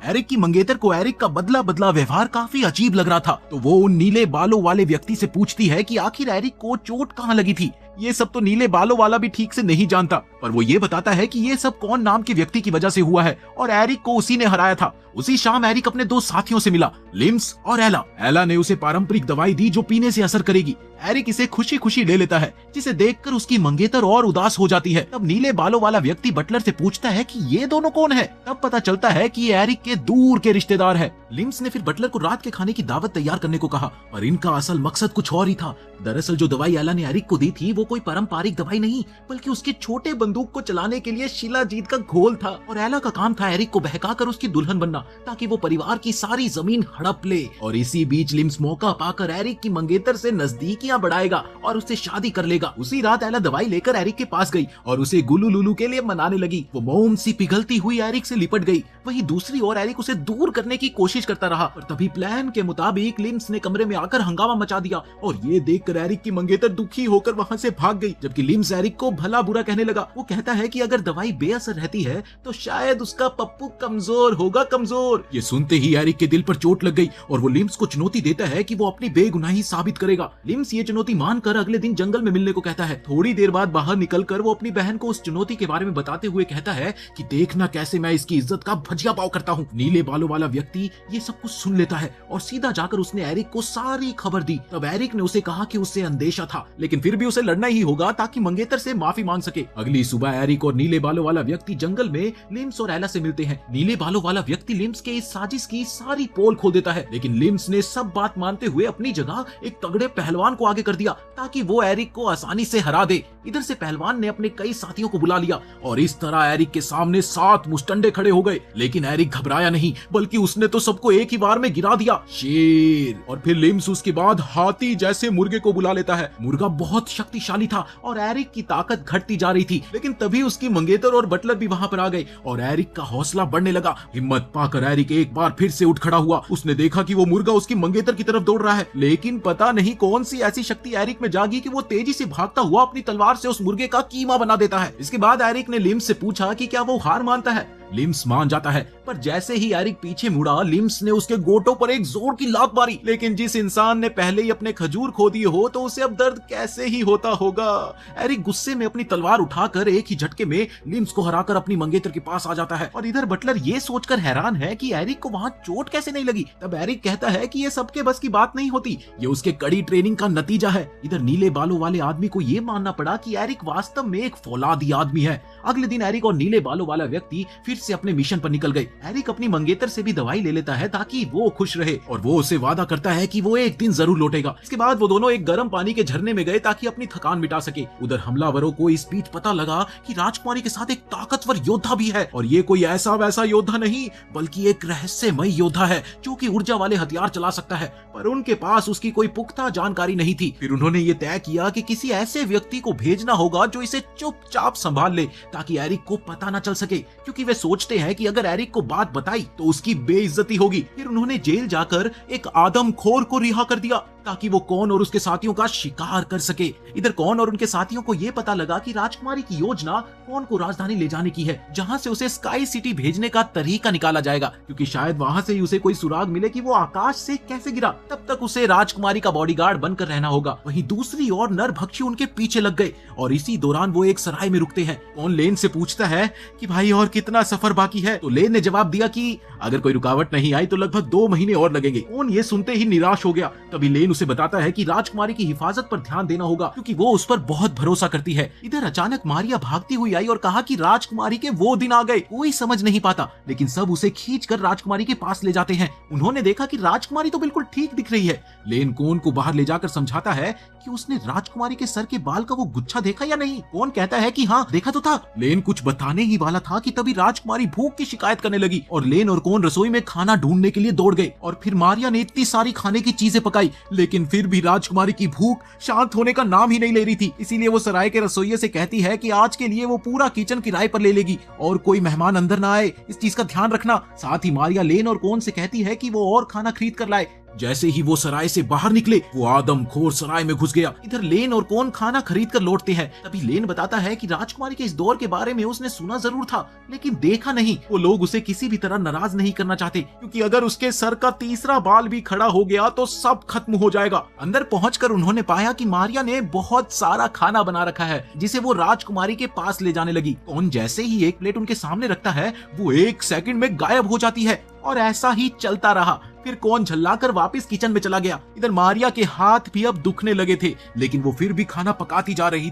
एरिक की मंगेतर को एरिक का बदला बदला व्यवहार काफी अजीब लग रहा था, तो वो उन नीले बालों वाले व्यक्ति से पूछती है कि आखिर एरिक को चोट कहाँ लगी थी। ये सब तो नीले बालों वाला भी ठीक से नहीं जानता, पर वो ये बताता है कि ये सब कौन नाम के व्यक्ति की वजह से हुआ है और एरिक को उसी ने हराया था। उसी शाम एरिक अपने दो साथियों से मिला, लिम्स और एला। एला ने उसे पारंपरिक दवाई दी जो पीने से असर करेगी। एरिक इसे खुशी खुशी ले लेता है, जिसे देखकर उसकी मंगेतर और उदास हो जाती है। तब नीले बालों वाला व्यक्ति बटलर से पूछता है कि ये दोनों कौन है। तब पता चलता है कि ये एरिक के दूर के रिश्तेदार है। लिम्स ने फिर बटलर को रात के खाने की दावत तैयार करने को कहा, पर इनका असल मकसद कुछ और ही था। दरअसल जो दवाई एला ने एरिक को दी थी वो कोई पारंपरिक दवाई नहीं, बल्कि उसके छोटे बंदूक को चलाने के लिए शिलाजीत का घोल था। और एला का काम था एरिक को बहकाकर उसकी दुल्हन बनना, ताकि वो परिवार की सारी जमीन हड़प ले। और इसी बीच लिम्स मौका पाकर एरिक की मंगेतर से नजदीकियां बढ़ाएगा और उससे शादी कर लेगा। उसी रात एला दवाई लेकर एरिक के पास गई और उसे गुलू लुलू के लिए मनाने लगी। वो मोम सी पिघलती हुई एरिक से लिपट गई। वहीं दूसरी ओर एरिक उसे दूर करने की कोशिश करता रहा, और तभी प्लान के मुताबिक लिम्स ने कमरे में आकर हंगामा मचा दिया। और ये देखकर एरिक की मंगेतर दुखी होकर वहां से भाग गई, जबकि लिम्स एरिक को भला बुरा कहने लगा। वो कहता है कि अगर दवाई बेअसर रहती है तो शायद उसका पप्पू कमजोर होगा, कमजोर। ये सुनते ही एरिक के दिल पर चोट लग गई और वो लिम्स को चुनौती देता है कि वो अपनी बेगुनाही साबित करेगा। लिम्स ये चुनौती मानकर अगले दिन जंगल में मिलने को कहता है। थोड़ी देर बाद बाहर निकलकर वो अपनी बहन को उस चुनौती के बारे में बताते हुए कहता है कि देखना कैसे मैं इसकी इज्जत का भजिया पाव करता हूँ। नीले बालों वाला व्यक्ति ये सब कुछ सुन लेता है और सीधा जाकर उसने एरिक को सारी खबर दी। तब एरिक ने उसे कहा कि उससे अंदेशा था, लेकिन फिर भी उसे लड़ना ही होगा ताकि मंगेतर से माफी मांग सके। अगली सुबह एरिक और नीले बालों वाला व्यक्ति जंगल में लिम्स और एला से मिलते हैं। नीले बालों वाला व्यक्ति लिम्स के इस साजिश की सारी पोल खोल देता है, लेकिन लिम्स ने सब बात मानते हुए अपनी जगह एक तगड़े पहलवान को आगे कर दिया ताकि वो एरिक को आसानी से हरा दे। इधर से पहलवान ने अपने कई साथियों को बुला लिया और इस तरह एरिक के सामने 7 मुस्टंडे खड़े हो गए। लेकिन एरिक घबराया नहीं, बल्कि उसने तो सबको एक ही बार में गिरा दिया, शेर। और फिर लिम्स उसके बाद हाथी जैसे मुर्गे को बुला लेता है। मुर्गा बहुत शक्तिशाली था और एरिक की ताकत घटती जा रही थी, लेकिन तभी उसकी मंगेतर और बटलर भी वहां पर आ गए और एरिक का हौसला बढ़ने लगा। हिम्मत पाकर एरिक एक बार फिर से उठ खड़ा हुआ। उसने देखा कि वो मुर्गा उसकी मंगेतर की तरफ दौड़ रहा है, लेकिन पता नहीं कौन सी ऐसी शक्ति एरिक में जागी कि वो तेजी से भागता हुआ अपनी तलवार से उस मुर्गे का कीमा बना देता है। इसके बाद एरिक ने लिम्स से पूछा कि क्या वो हार मानता है। लिम्स मान जाता है, पर जैसे ही एरिक पीछे मुड़ा लिम्स ने उसके गोटों पर एक जोर की लात मारी। लेकिन जिस इंसान ने पहले ही अपने खजूर खो दिए हो तो उसे अब दर्द कैसे ही होता होगा। एरिक गुस्से में अपनी तलवार उठाकर एक ही झटके में लिम्स को हराकर अपनी मंगेतर के पास आ जाता है। और इधर बटलर ये सोचकर हैरान है कि एरिक को वहां चोट कैसे नहीं लगी। तब एरिक कहता है कि ये सबके बस की बात नहीं होती, ये उसके कड़ी ट्रेनिंग का नतीजा है। इधर नीले बालों वाले आदमी को ये मानना पड़ा कि एरिक वास्तव में एक फौलादी आदमी है। अगले दिन एरिक और नीले बालों वाला व्यक्ति फिर से अपने मिशन पर निकल गए। एरिक अपनी मंगेतर से भी दवाई ले लेता है ताकि वो खुश रहे, और वो उसे वादा करता है कि वो एक दिन जरूर लौटेगा। इसके बाद वो दोनों एक गर्म पानी के झरने में गए ताकि अपनी थकान मिटा सके। उधर हमलावरों को इस बीच पता लगा कि राजकुमारी के साथ एक ताकतवर योद्धा भी है, और ये कोई ऐसा वैसा योद्धा नहीं बल्कि एक रहस्यमय योद्धा है जो कि ऊर्जा वाले हथियार चला सकता है, पर उनके पास उसकी कोई पुख्ता जानकारी नहीं थी। फिर उन्होंने ये तय किया कि किसी ऐसे व्यक्ति को भेजना होगा जो इसे चुपचाप संभाल ले ताकि एरिक को पता न चल सके, क्योंकि वे सोचते हैं कि अगर एरिक को बात बताई तो उसकी बेइज्जती होगी। फिर उन्होंने जेल जाकर एक आदमखोर को रिहा कर दिया ताकि वो कौन और उसके साथियों का शिकार कर सके। इधर कौन और उनके साथियों को यह पता लगा कि राजकुमारी की योजना कौन को राजधानी ले जाने की है, जहां से उसे स्काई सिटी भेजने का तरीका निकाला जाएगा, क्योंकि शायद वहां से ही उसे कोई सुराग मिले कि वो आकाश से कैसे गिरा। तब तक उसे राजकुमारी का बॉडीगार्ड बनकर रहना होगा। वहीं दूसरी ओर नरभक्षी उनके पीछे लग गए और इसी दौरान वो एक सराय में रुकते हैं। कौन लेन से पूछता है कि भाई और कितना सफर बाकी है, तो लेन ने जवाब दिया कि अगर कोई रुकावट नहीं आई तो लगभग 2 महीने और लगेंगे। कौन ये सुनते ही निराश हो गया। तभी लेन लेन उसे बताता है कि राजकुमारी की हिफाजत पर ध्यान देना होगा क्योंकि वो उस पर बहुत भरोसा करती है। इधर अचानक मारिया भागती हुई आई और कहा कि राजकुमारी के वो दिन आ गए। कोई समझ नहीं पाता लेकिन सब उसे खींचकर राजकुमारी के पास ले जाते हैं। उन्होंने देखा कि राजकुमारी तो बिल्कुल ठीक दिख रही है। लेन कोन को बाहर ले जाकर समझाता है कि उसने राजकुमारी के सर के बाल का वो गुच्छा देखा या नहीं। कोन कहता है कि हाँ देखा तो था। लेन कुछ बताने ही वाला था कि तभी राजकुमारी भूख की शिकायत करने लगी और लेन और कोन रसोई में खाना ढूंढने के लिए दौड़ गए। और फिर मारिया ने इतनी सारी खाने की चीजें पकाई लेकिन फिर भी राजकुमारी की भूख शांत होने का नाम ही नहीं ले रही थी। इसीलिए वो सराय के रसोइये से कहती है कि आज के लिए वो पूरा किचन किराए पर ले लेगी और कोई मेहमान अंदर ना आए, इस चीज का ध्यान रखना। साथ ही मारिया लेन और कोन से कहती है कि वो और खाना खरीद कर लाए। जैसे ही वो सराय से बाहर निकले वो आदमखोर सराय में घुस गया। इधर लेन और कोन खाना खरीद कर लौटते हैं। तभी लेन बताता है कि राजकुमारी के इस दौर के बारे में उसने सुना जरूर था लेकिन देखा नहीं। वो लोग उसे किसी भी तरह नाराज नहीं करना चाहते क्योंकि अगर उसके सर का तीसरा बाल भी खड़ा हो गया तो सब खत्म हो जाएगा। अंदर पहुंचकर उन्होंने पाया कि मारिया ने बहुत सारा खाना बना रखा है जिसे वो राजकुमारी के पास ले जाने लगी। कोन जैसे ही एक प्लेट उनके सामने रखता है वो 1 सेकंड में गायब हो जाती है और ऐसा ही चलता रहा। फिर कोन झल्लाकर वापस किचन में चला गया। इधर मारिया के हाथ भी अब दुखने लगे थे लेकिन वो फिर भी खाना पकाती जा रही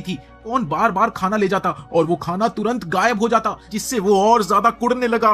थी। कोन बार बार खाना ले जाता और वो खाना तुरंत गायब हो जाता जिससे वो और ज्यादा कुड़ने लगा।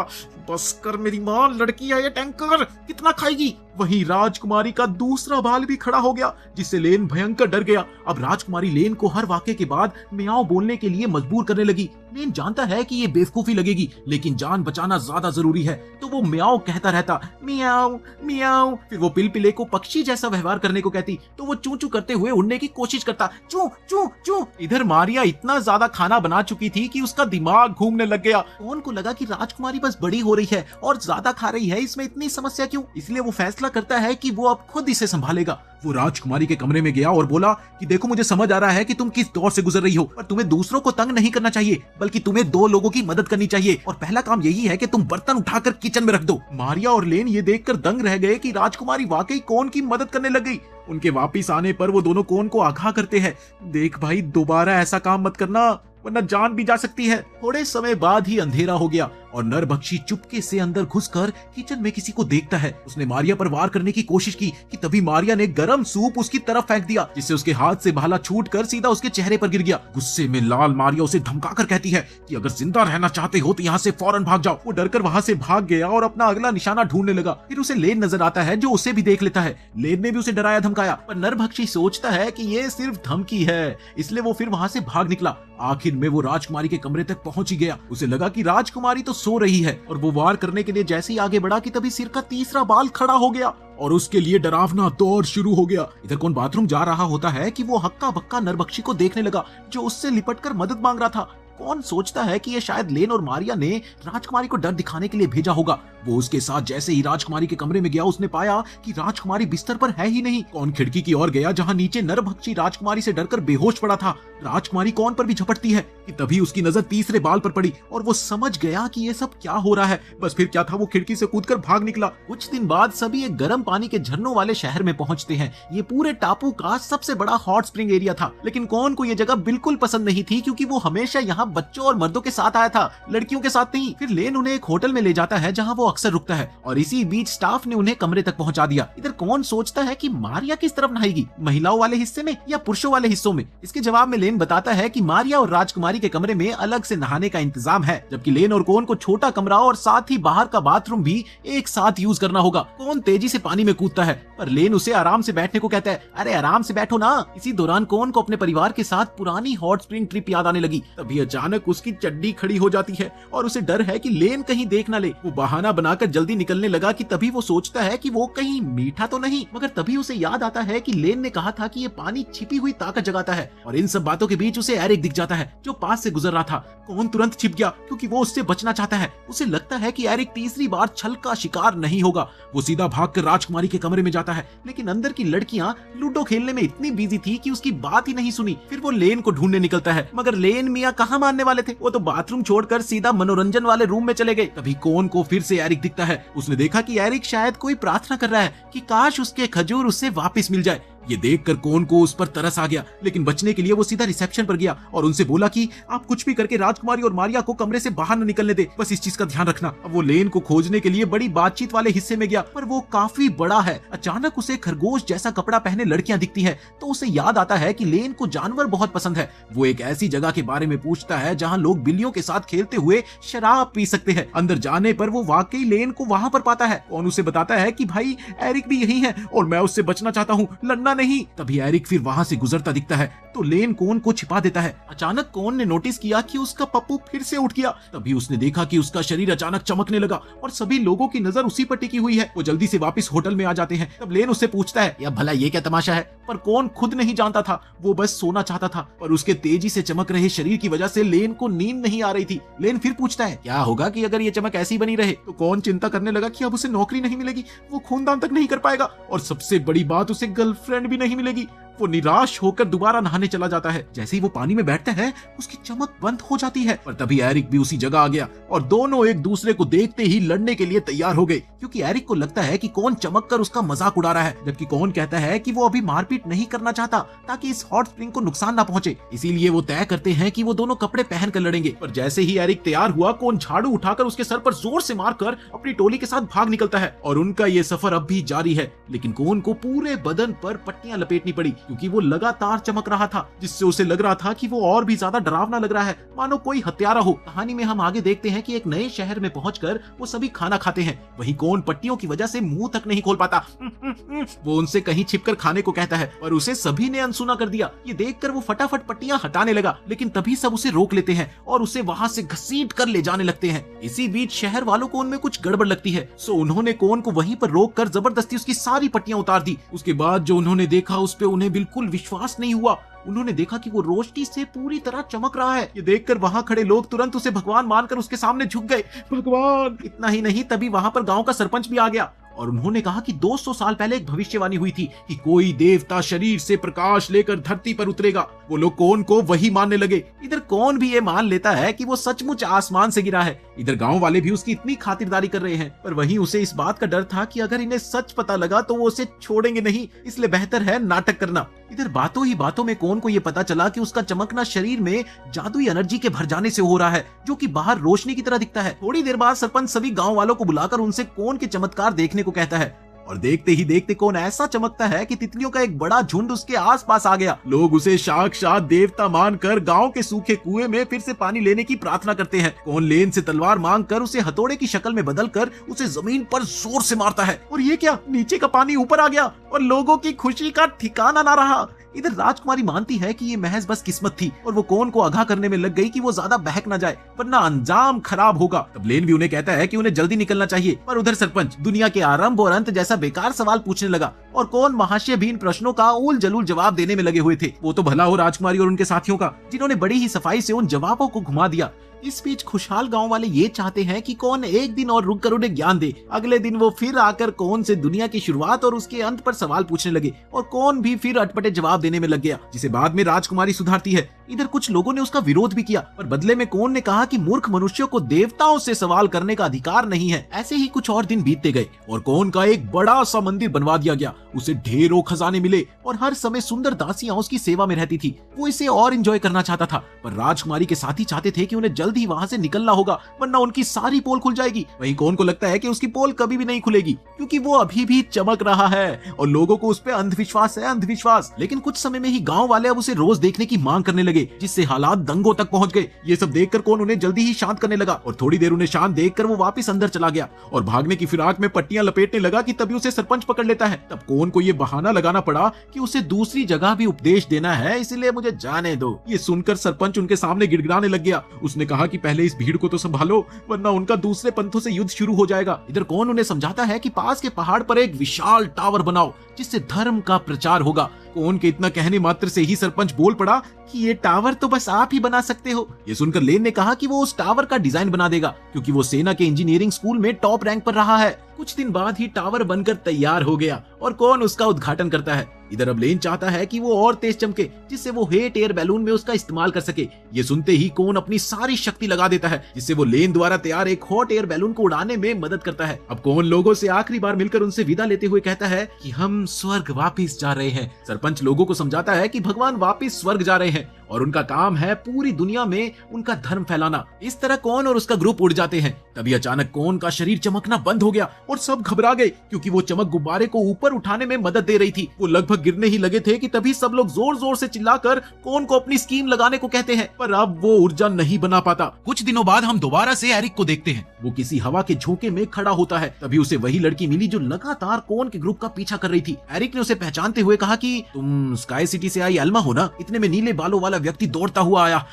बस कर मेरी माँ, लड़की है ये टैंकर, कितना खाएगी। वहीं राजकुमारी का दूसरा बाल भी खड़ा हो गया जिससे लेन भयंकर डर गया। अब राजकुमारी लेन को हर वाक्य के बाद म्याऊं बोलने के लिए मजबूर करने लगी। लेन जानता है कि ये बेवकूफी लगेगी लेकिन जान बचाना ज्यादा जरूरी है तो वो म्याऊं कहता रहता, मियाऊ मियाऊ। फिर वो पिलपिले को पक्षी जैसा व्यवहार करने को कहती तो वो चू चू करते हुए उड़ने की कोशिश करता, चू चू चू। इधर मारिया इतना ज्यादा खाना बना चुकी थी कि उसका दिमाग घूमने लग गया। कोन को लगा कि राजकुमारी बस बड़ी हो रही है और ज्यादा खा रही है, इसमें इतनी समस्या क्यों। इसलिए वो फैसला करता है कि वो अब खुद इसे संभालेगा। वो राजकुमारी के कमरे में गया और बोला कि देखो मुझे समझ आ रहा है कि तुम किस दौर से गुजर रही हो पर तुम्हें दूसरों को तंग नहीं करना चाहिए बल्कि तुम्हें 2 लोगों की मदद करनी चाहिए और पहला काम यही है कि तुम बर्तन उठाकर किचन में रख दो। मारिया और लेन ये देखकर दंग रह गए कि राजकुमारी वाकई कोन की मदद करने लग गई। उनके वापिस आने पर वो दोनों कोन को आगाह करते हैं, देख भाई दोबारा ऐसा काम मत करना वरना जान भी जा सकती है। थोड़े समय बाद ही अंधेरा हो गया और नरभक्षी चुपके से अंदर घुसकर किचन में किसी को देखता है। उसने मारिया पर वार करने की कोशिश की कि तभी मारिया ने गरम सूप उसकी तरफ फेंक दिया जिससे उसके हाथ से भाला छूटकर सीधा उसके चेहरे पर गिर गया। गुस्से में लाल मारिया उसे धमकाकर कहती है कि अगर जिंदा रहना चाहते हो तो यहाँ से फौरन भाग जाओ। वो डरकर वहाँ से भाग गया और अपना अगला निशाना ढूंढने लगा। फिर उसे लेन नजर आता है जो उसे भी देख लेता है। लेन ने भी उसे डराया धमकाया पर नरभक्षी सोचता है कि ये सिर्फ धमकी है इसलिए वो फिर वहाँ से भाग निकला। आखिर में वो राजकुमारी के कमरे तक पहुंच ही गया। उसे लगा कि राजकुमारी तो सो रही है और वो वार करने के लिए जैसे ही आगे बढ़ा कि तभी सिर का तीसरा बाल खड़ा हो गया और उसके लिए डरावना दौर शुरू हो गया। इधर कौन बाथरूम जा रहा होता है कि वो हक्का बक्का नरभक्षी को देखने लगा जो उससे लिपटकर मदद मांग रहा था। कौन सोचता है कि ये शायद लेन और मारिया ने राजकुमारी को डर दिखाने के लिए भेजा होगा। वो उसके साथ जैसे ही राजकुमारी के कमरे में गया उसने पाया कि राजकुमारी बिस्तर पर है ही नहीं। कौन खिड़की की ओर गया जहां नीचे नरभक्षी राजकुमारी से डरकर बेहोश पड़ा था। राजकुमारी कौन पर भी झपटती है कि तभी उसकी नजर तीसरे बाल पर पड़ी और वो समझ गया कि ये सब क्या हो रहा है। बस फिर क्या था, वो खिड़की से कूदकर भाग निकला। कुछ दिन बाद सभी एक गर्म पानी के झरनों वाले शहर में पहुंचते हैं। ये पूरे टापू का सबसे बड़ा हॉट स्प्रिंग एरिया था लेकिन कौन को ये जगह बिल्कुल पसंद नहीं थी क्योंकि वो हमेशा यहाँ बच्चों और मर्दों के साथ आया था, लड़कियों के साथ नहीं। फिर लेन उन्हें एक होटल में ले जाता है जहाँ वो अक्सर रुकता है और इसी बीच स्टाफ ने उन्हें कमरे तक पहुंचा दिया। इधर कौन सोचता है कि मारिया किस तरफ नहाएगी, महिलाओं वाले हिस्से में या पुरुषों वाले हिस्सों में। इसके जवाब में लेन बताता है कि मारिया और राजकुमारी के कमरे में अलग से नहाने का इंतजाम है जबकि लेन और कौन को छोटा कमरा और साथ ही बाहर का बाथरूम भी एक साथ यूज करना होगा। कौन तेजी से पानी में कूदता है पर लेन उसे आराम से बैठने को कहता है। अरे आराम से बैठो ना। इसी दौरान कौन को अपने परिवार के साथ पुरानी हॉट स्प्रिंग ट्रिप याद आने लगी। तभी अचानक उसकी चड्डी खड़ी हो जाती है और उसे डर है कि लेन कहीं देख न ले। वो बहाना बनाकर जल्दी निकलने लगा कि तभी वो सोचता है कि वो कहीं मीठा तो नहीं, मगर तभी उसे याद आता है कि लेन ने कहा था कि ये पानी छिपी हुई ताकत जगाता है। और इन सब बातों के बीच उसे एरिक दिख जाता है जो पास से गुजर रहा था। कौन तुरंत छिप गया क्योंकि वो उससे बचना चाहता है। उसे लगता है कि एरिक तीसरी बार छल का शिकार नहीं होगा। वो सीधा भागकर राजकुमारी के कमरे में जाता है लेकिन अंदर की लड़कियां लूडो खेलने में इतनी बिजी थी कि उसकी बात ही नहीं सुनी। फिर वो लेन को ढूंढने निकलता है मगर लेन मियां कहाँ मानने वाले थे। वो तो बाथरूम छोड़कर सीधा मनोरंजन वाले रूम में चले गए। तभी कौन को फिर से एरिक दिखता है। उसने देखा कि एरिक शायद कोई प्रार्थना कर रहा है कि काश उसके खजूर उससे वापस मिल जाए। ये देखकर कौन को उस पर तरस आ गया, लेकिन बचने के लिए वो सीधा रिसेप्शन पर गया और उनसे बोला कि आप कुछ भी करके राजकुमारी और मारिया को कमरे से बाहर न निकलने दे, बस इस चीज का ध्यान रखना। अब वो लेन को खोजने के लिए बड़ी बातचीत वाले हिस्से में गया, पर वो काफी बड़ा है। अचानक उसे खरगोश जैसा कपड़ा पहने लड़कियां दिखती है, तो उसे याद आता है कि लेन को जानवर बहुत पसंद है। वो एक ऐसी जगह के बारे में पूछता है जहां लोग बिल्लियों के साथ खेलते हुए शराब पी सकते हैं। अंदर जाने पर वो वाकई लेन को वहां पर पाता है और उसे बताता है कि भाई एरिक भी यही है और मैं उससे बचना चाहता हूँ, लड़ना नहीं। तभी एरिक फिर वहां से गुजरता दिखता है तो लेन कोन को छिपा देता है। अचानक कोन ने नोटिस किया कि उसका पप्पू फिर से उठ गया। तभी उसने देखा कि उसका शरीर अचानक चमकने लगा और सभी लोगों की नजर उसी पर टिकी हुई है। वो जल्दी से वापस होटल में आ जाते हैं। तब लेन उससे पूछता है या भला ये क्या तमाशा है, पर कोन खुद नहीं जानता था, वो बस सोना चाहता था, पर उसके तेजी से चमक रहे शरीर की वजह से लेन को नींद नहीं आ रही थी। लेन फिर पूछता है क्या होगा कि अगर ये चमक ऐसी बनी रहे, तो कौन चिंता करने लगा कि अब उसे नौकरी नहीं मिलेगी, वो खूनदान तक नहीं कर पाएगा और सबसे बड़ी बात उसे गर्लफ्रेंड भी नहीं मिलेगी। वो निराश होकर दोबारा नहाने चला जाता है। जैसे ही वो पानी में बैठता है उसकी चमक बंद हो जाती है। पर तभी एरिक भी उसी जगह आ गया और दोनों एक दूसरे को देखते ही लड़ने के लिए तैयार हो गए, क्योंकि एरिक को लगता है कि कौन चमक कर उसका मजाक उड़ा रहा है, जबकि कौन कहता है कि वो अभी मारपीट नहीं करना चाहता ताकि इस हॉट स्प्रिंग को नुकसान ना पहुंचे। इसीलिए वो तय करते हैं कि वो दोनों कपड़े पहन कर लड़ेंगे। पर जैसे ही एरिक तैयार हुआ, कौन झाड़ू उठाकर उसके सर पर जोर से मारकर अपनी टोली के साथ भाग निकलता है और उनका ये सफर अब भी जारी है। लेकिन कौन को पूरे बदन पर पट्टियां लपेटनी पड़ी, क्योंकि वो लगातार चमक रहा था, जिससे उसे लग रहा था कि वो और भी ज्यादा डरावना लग रहा है, मानो कोई हत्यारा हो। कहानी में हम आगे देखते हैं कि एक नए शहर में पहुंचकर वो सभी खाना खाते हैं। वहीं कौन पट्टियों की वजह से मुंह तक नहीं खोल पाता। वो उनसे कहीं छिपकर खाने को कहता है, पर उसे सभी ने अनसुना कर दिया। ये देखकर वो फटाफट पट्टियां हटाने लगा, लेकिन तभी सब उसे रोक लेते हैं और उसे वहां से घसीट कर ले जाने लगते हैं। इसी बीच शहर वालों को उनमें कुछ गड़बड़ लगती है, सो उन्होंने कौन को वहीं पर रोक कर जबरदस्ती उसकी सारी पट्टियां उतार दी। उसके बाद जो उन्होंने देखा उस पे उन्हें बिल्कुल विश्वास नहीं हुआ। उन्होंने देखा कि वो रोशनी से पूरी तरह चमक रहा है। ये देखकर वहां खड़े लोग तुरंत उसे भगवान मानकर उसके सामने झुक गए। भगवान! इतना ही नहीं, तभी वहां पर गांव का सरपंच भी आ गया और उन्होंने कहा कि 200 साल पहले एक भविष्यवाणी हुई थी कि कोई देवता शरीर से प्रकाश लेकर धरती पर उतरेगा। वो लोग कौन को वही मानने लगे। इधर कौन भी ये मान लेता है कि वो सचमुच आसमान से गिरा है। इधर गांव वाले भी उसकी इतनी खातिरदारी कर रहे हैं, पर वहीं उसे इस बात का डर था कि अगर इन्हें सच पता लगा तो वो उसे छोड़ेंगे नहीं, इसलिए बेहतर है नाटक करना। इधर बातों ही बातों में कौन को ये पता चला कि उसका चमकना शरीर में जादुई एनर्जी के भर जाने से हो रहा है, जो कि बाहर रोशनी की तरह दिखता है। थोड़ी देर बाद सरपंच सभी गांव वालों को बुलाकर उनसे कौन के चमत्कार देखने को कहता है और देखते ही देखते कौन ऐसा चमकता है कि तितलियों का एक बड़ा झुंड उसके आसपास आ गया। लोग उसे साक्षात देवता मानकर गांव के सूखे कुएं में फिर से पानी लेने की प्रार्थना करते हैं। कौन लेन से तलवार मांगकर उसे हथौड़े की शक्ल में बदलकर उसे जमीन पर जोर से मारता है और ये क्या, नीचे का पानी ऊपर आ गया और लोगों की खुशी का ठिकाना ना रहा। इधर राजकुमारी मानती है कि ये महज बस किस्मत थी और वो कौन को आगाह करने में लग गई कि वो ज्यादा बहक ना जाए, वरना अंजाम खराब होगा। तब लेन भी उन्हें कहता है कि उन्हें जल्दी निकलना चाहिए, पर उधर सरपंच दुनिया के आरंभ और अंत जैसा बेकार सवाल पूछने लगा और कौन महाशयहीन प्रश्नों का उल जलूल जवाब देने में लगे हुए थे। वो तो भला हो राजकुमारी और उनके साथियों का, जिन्होंने बड़ी ही सफाई से उन जवाबों को घुमा दिया। इस बीच खुशहाल गांव वाले ये चाहते हैं कि कौन एक दिन और रुक कर उन्हें ज्ञान दे। अगले दिन वो फिर आकर कौन से दुनिया की शुरुआत और उसके अंत पर सवाल पूछने लगे और कौन भी फिर अटपटे जवाब देने में लग गया, जिसे बाद में राजकुमारी सुधारती है। इधर कुछ लोगों ने उसका विरोध भी किया, पर बदले में कौन ने कहा कि मूर्ख मनुष्यों को देवताओं से सवाल करने का अधिकार नहीं है। ऐसे ही कुछ और दिन बीतते गए और कौन का एक बड़ा सा मंदिर बनवा दिया गया। उसे ढेरों खजाने मिले और हर समय सुंदर दासियां उसकी सेवा में रहती थी। वो इसे और एंजॉय करना चाहता था, पर राजकुमारी के साथी चाहते थे कि उन्हें जल्द ही वहां से निकलना होगा, वरना उनकी सारी पोल खुल जाएगी। वहीं कौन को लगता है कि उसकी पोल कभी भी नहीं खुलेगी, क्योंकि वो अभी भी चमक रहा है और लोगों को उस पर अंधविश्वास है, अंधविश्वास। लेकिन कुछ समय में ही गांव वाले अब उसे रोज देखने की मांग करने लगे, जिससे हालात दंगों तक पहुंच गए। ये सब देखकर कौन उन्हें जल्दी ही शांत करने लगा और थोड़ी देर उन्हें शांत देखकर वो वापस अंदर चला गया और भागने की फिराक में पट्टियां लपेटने लगा कि तभी उसे सरपंच पकड़ लेता है। तब कौन को ये बहाना लगाना पड़ा कि उसे दूसरी जगह भी उपदेश देना है, इसलिए मुझे जाने दो। ये सुनकर सरपंच उनके सामने गिड़गिड़ाने लग गया। उसने कहा कि पहले इस भीड़ को तो संभालो, वरना उनका दूसरे पंथों से युद्ध शुरू हो जाएगा। इधर कौन उन्हें समझाता है कि पास के पहाड़ पर एक विशाल टावर बनाओ, जिससे धर्म का प्रचार होगा। कौन के इतना कहने मात्र से ही सरपंच बोल पड़ा कि ये टावर तो बस आप ही बना सकते हो। ये सुनकर लेन ने कहा कि वो उस टावर का डिजाइन बना देगा, क्योंकि वो सेना के इंजीनियरिंग स्कूल में टॉप रैंक पर रहा है। कुछ दिन बाद ही टावर बनकर तैयार हो गया और कौन उसका उद्घाटन करता है। इधर अब लेन चाहता है कि वो और तेज चमके, जिससे वो हेट एयर बैलून में उसका इस्तेमाल कर सके। ये सुनते ही कौन अपनी सारी शक्ति लगा देता है, जिससे वो लेन द्वारा तैयार एक हॉट एयर बैलून को उड़ाने में मदद करता है। अब कौन लोगों से आखिरी बार मिलकर उनसे विदा लेते हुए कहता है कि हम स्वर्ग वापिस जा रहे हैं। सरपंच लोगों को समझाता है कि भगवान वापिस स्वर्ग जा रहे हैं और उनका काम है पूरी दुनिया में उनका धर्म फैलाना। इस तरह कौन और उसका ग्रुप उड़ जाते हैं। तभी अचानक कौन का शरीर चमकना बंद हो गया और सब घबरा गए, क्योंकि वो चमक गुब्बारे को ऊपर उठाने में मदद दे रही थी। वो लगभग गिरने ही लगे थे कि तभी सब लोग जोर जोर से चिल्लाकर कौन को अपनी स्कीम लगाने को कहते हैं, पर अब वो ऊर्जा नहीं बना पाता। कुछ दिनों बाद हम दोबारा से एरिक को देखते हैं। वो किसी हवा के झोंके में खड़ा होता है। तभी उसे वही लड़की मिली जो लगातार कौन के ग्रुप का पीछा कर रही थी। एरिक ने उसे पहचानते हुए कहा कि तुम स्काई सिटी से आई एल्मा हो ना। इतने में नीले बालों वाला व्यक्ति दौड़ता हुआ आया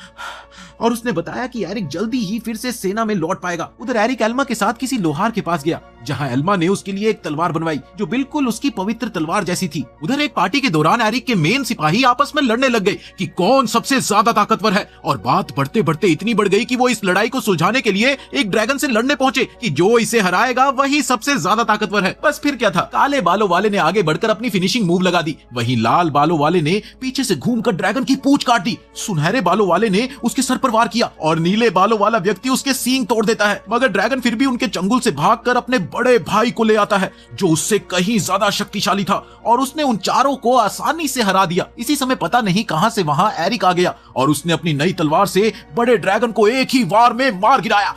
और उसने बताया कि एरिक जल्दी ही फिर से सेना में लौट पाएगा। उधर एरिक एल्मा के साथ किसी लोहार के पास गया, जहां एल्मा ने उसके लिए एक तलवार बनवाई जो बिल्कुल उसकी पवित्र तलवार जैसी थी। उधर एक पार्टी के दौरान एरिक के मेन सिपाही आपस में लड़ने लग गए कि कौन सबसे ज्यादा ताकतवर है, और बात बढ़ते बढ़ते इतनी बढ़ गई कि वो इस लड़ाई को सुलझाने के लिए एक ड्रैगन से लड़ने पहुंचे कि जो इसे हराएगा वही सबसे ज्यादा ताकतवर है। बस फिर क्या था, काले बालों वाले ने आगे बढ़कर अपनी फिनिशिंग मूव लगा दी, वहीं लाल बालों वाले ने पीछे से घूमकर ड्रैगन की पूंछ काट दी। सुनहरे बालों वाले ने उसके सर पर वार किया और नीले बालों वाला व्यक्ति उसके सींग तोड़ देता है। मगर ड्रैगन फिर भी उनके चंगुल से भागकर अपने बड़े भाई को ले आता है, जो उससे कहीं ज्यादा शक्तिशाली था, और उसने उन चारों को आसानी से हरा दिया। इसी समय पता नहीं कहां से वहां एरिक आ गया और उसने अपनी नई तलवार से बड़े ड्रैगन को एक ही वार में मार गिराया।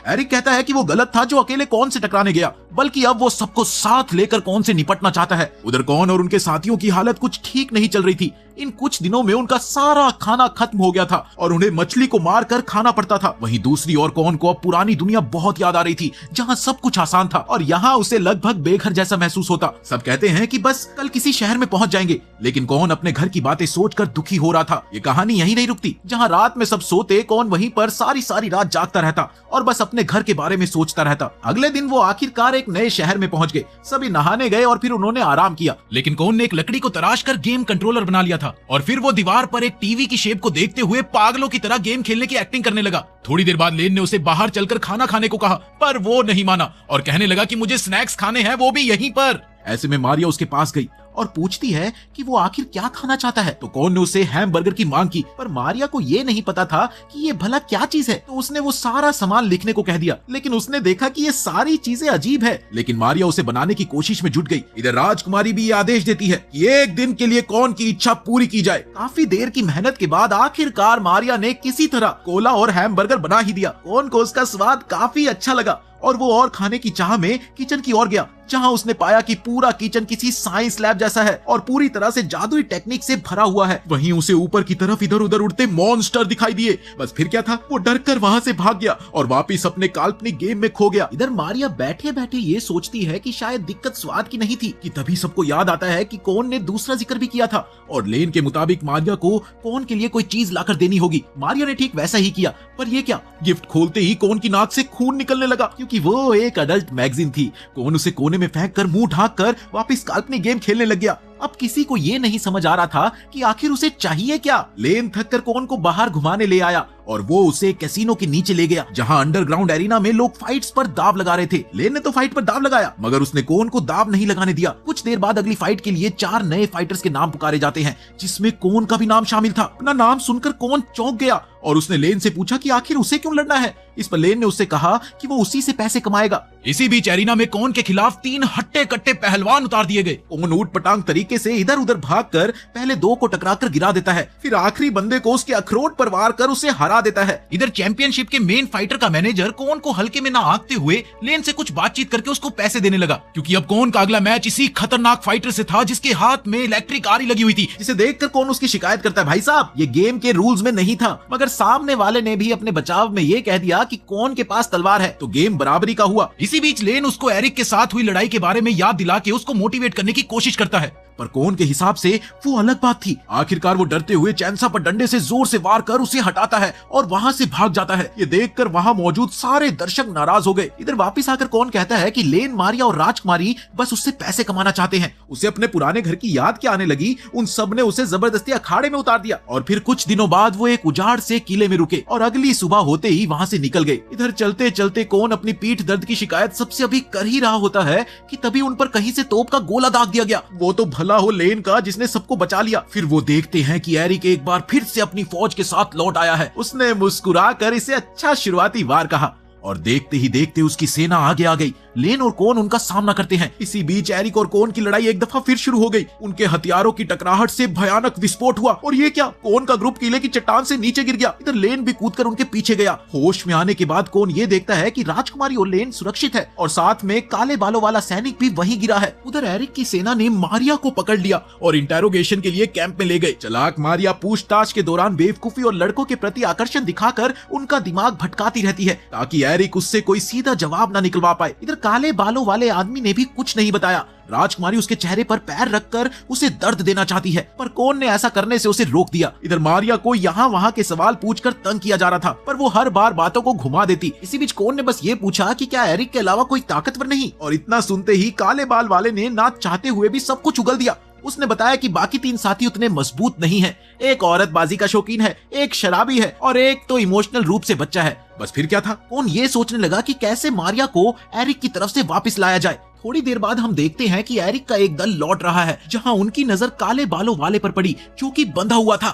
एरिक कहता है कि वो गलत था जो अकेले कौन से टकराने गया, बल्कि अब वो सबको साथ लेकर कौन से निपटना चाहता है। उधर कौन और उनके साथियों की हालत कुछ ठीक नहीं चल रही थी। इन कुछ दिनों में उनका सारा खाना खत्म हो गया था और उन्हें मछली को मारकर खाना पड़ता था। वहीं दूसरी ओर कौन को अब पुरानी दुनिया बहुत याद आ रही थी, जहां सब कुछ आसान था और यहाँ उसे लगभग बेघर जैसा महसूस होता। सब कहते हैं कि बस कल किसी शहर में पहुंच जाएंगे, लेकिन कौन अपने घर की बातें सोचकर दुखी हो रहा था। ये कहानी यहीं नहीं रुकती। जहाँ रात में सब सोते, कौन वहीं पर सारी सारी रात जागता रहता और बस अपने घर के बारे में सोचता रहता। अगले दिन वो आखिरकार एक नए शहर में पहुंच गए। सभी नहाने गए और फिर उन्होंने आराम किया, लेकिन कौन ने एक लकड़ी को तराश कर गेम कंट्रोलर बना लिया था और फिर वो दीवार पर एक टीवी की शेप को देखते हुए पागलों की तरह गेम खेलने की एक्टिंग करने लगा। थोड़ी देर बाद लेन ने उसे बाहर चलकर खाना खाने को कहा, पर वो नहीं माना और कहने लगा कि मुझे स्नैक्स खाने हैं, वो भी यहीं पर। ऐसे में मारिया उसके पास गई और पूछती है कि वो आखिर क्या खाना चाहता है। तो कौन ने उसे हैमबर्गर की मांग की, पर मारिया को ये नहीं पता था कि ये भला क्या चीज है। तो उसने वो सारा सामान लिखने को कह दिया, लेकिन उसने देखा कि ये सारी चीजें अजीब है, लेकिन मारिया उसे बनाने की कोशिश में जुट गई। इधर राजकुमारी भी ये आदेश देती है कि एक दिन के लिए कौन की इच्छा पूरी की जाए। काफी देर की मेहनत के बाद आखिरकार मारिया ने किसी तरह कोला और हैमबर्गर बना ही दिया। कौन को उसका स्वाद काफी अच्छा लगा और वो और खाने की चाह में किचन की ओर गया, जहां उसने पाया कि पूरा किचन किसी साइंस लैब जैसा है और पूरी तरह से जादुई टेक्निक से भरा हुआ है। वहीं उसे ऊपर की तरफ इधर उधर उड़ते मॉन्स्टर दिखाई दिए। बस फिर क्या था, वो डर कर वहां से भाग गया और वापिस अपने काल्पनिक गेम में खो गया। इधर मारिया बैठे बैठे ये सोचती है कि शायद दिक्कत स्वाद की नहीं थी कि तभी सबको याद आता है कि कौन ने दूसरा जिक्र भी किया था और लेन के मुताबिक मारिया को कौन के लिए कोई चीज लाकर देनी होगी। मारिया ने ठीक वैसा ही किया, पर ये क्या, गिफ्ट खोलते ही कौन की नाक से खून निकलने लगा, क्योंकि वो एक अडल्ट मैगजीन थी। कौन उसे कोने में फेंक कर मुंह ढांक कर वापिस काल्पनिक गेम खेलने लग गया। अब किसी को ये नहीं समझ आ रहा था कि आखिर उसे चाहिए क्या। लेन थक कर कौन को बाहर घुमाने ले आया और वो उसे कैसीनो के नीचे ले गया, जहां अंडरग्राउंड एरिना में लोग फाइट्स पर दाव लगा रहे थे। लेन ने तो फाइट पर दाव लगाया, मगर उसने कौन को दाव नहीं लगाने दिया। कुछ देर बाद अगली फाइट के लिए 4 नए फाइटर्स के नाम पुकारे जाते हैं, जिसमें कौन का भी नाम शामिल था। अपना नाम सुनकर कौन चौंक गया और उसने लेन से पूछा कि आखिर उसे क्यों लड़ना है। इस पर लेन ने उससे कहा कि वो उसी से पैसे कमाएगा। इसी बीच एरिना में कौन के खिलाफ 3 हट्टे कट्टे पहलवान उतार दिए गए। कौन ऊट पटांग तरीके से इधर उधर भागकर पहले 2 को टकराकर गिरा देता है, फिर आखिरी बंदे को उसके अखरोट पर वार कर उसे हरा देता है। इधर चैंपियनशिप के मेन फाइटर का मैनेजर कौन को हल्के में ना आंकते हुए लेन से कुछ बातचीत करके उसको पैसे देने लगा, क्योंकि अब कौन का अगला मैच इसी खतरनाक फाइटर से था जिसके हाथ में इलेक्ट्रिक आरी लगी हुई थी, जिसे देखकर कौन उसकी शिकायत करता है, भाई साहब ये गेम के रूल्स में नहीं था। मगर सामने वाले ने भी अपने बचाव में ये कह दिया कि कौन के पास तलवार है, तो गेम बराबरी का हुआ। इसी बीच लेन उसको एरिक के साथ हुई लड़ाई के बारे में याद दिला के उसको मोटिवेट करने की कोशिश करता है, पर कौन के हिसाब से वो अलग बात थी। आखिरकार वो डरते हुए चैंसा पर डंडे से जोर से वार कर उसे हटाता है और वहां से भाग जाता है। ये देखकर वहां मौजूद सारे दर्शक नाराज हो गए। इधर वापस आकर कौन कहता है कि लेन, मारिया और राजकुमारी बस उससे पैसे कमाना चाहते हैं। उसे अपने पुराने घर की याद क्या आने लगी, उन सब ने उसे जबरदस्ती अखाड़े में उतार दिया और फिर कुछ दिनों बाद वो एक उजाड़ से किले में रुके और अगली सुबह होते ही वहां से निकल गए। इधर चलते चलते कौन अपनी पीठ दर्द की शिकायत सबसे अभी कर ही रहा होता है कि तभी उन पर कहीं से तोप का गोला दाग दिया गया। वो तो भला हो लेन का जिसने सबको बचा लिया। फिर वो देखते हैं कि एरिक एक बार फिर से अपनी फौज के साथ लौट आया है। उसने मुस्कुराकर इसे अच्छा शुरुआती वार कहा और देखते ही देखते उसकी सेना आगे आ गई। लेन और कोन उनका सामना करते हैं। इसी बीच एरिक और कोन की लड़ाई एक दफा फिर शुरू हो गई। उनके हथियारों की टकराहट से भयानक विस्फोट हुआ और ये क्या, कोन का ग्रुप किले की चट्टान से नीचे गिर गया। इधर लेन भी कूदकर उनके पीछे गया। होश में आने के बाद कोन ये देखता है कि राजकुमारी और लेन सुरक्षित है और साथ में काले बालों वाला सैनिक भी वहीं गिरा है। उधर एरिक की सेना ने मारिया को पकड़ लिया और इंटेरोगेशन के लिए कैंप में ले गए। चालाक मारिया पूछताछ के दौरान बेवकूफी और लड़कों के प्रति आकर्षण दिखाकर उनका दिमाग भटकाती रहती है ताकि एरिक उससे कोई सीधा जवाब न निकलवा पाए। इधर काले बालों वाले आदमी ने भी कुछ नहीं बताया। राजकुमारी उसके चेहरे पर पैर रखकर उसे दर्द देना चाहती है, पर कोन ने ऐसा करने से उसे रोक दिया। इधर मारिया को यहाँ वहाँ के सवाल पूछकर तंग किया जा रहा था, पर वो हर बार बातों को घुमा देती। इसी बीच कोन ने बस ये पूछा कि क्या एरिक के अलावा कोई ताकतवर नहीं, और इतना सुनते ही काले बाल वाले ने ना चाहते हुए भी सब कुछ उगल दिया। उसने बताया कि बाकी 3 साथी उतने मजबूत नहीं हैं। एक औरतबाजी का शौकीन है, एक शराबी है और एक तो इमोशनल रूप से बच्चा है। बस फिर क्या था, कौन ये सोचने लगा कि कैसे मारिया को एरिक की तरफ से वापस लाया जाए। थोड़ी देर बाद हम देखते हैं कि एरिक का एक दल लौट रहा है, जहां उनकी नजर काले बालों वाले पर पड़ी जो कि बंधा हुआ था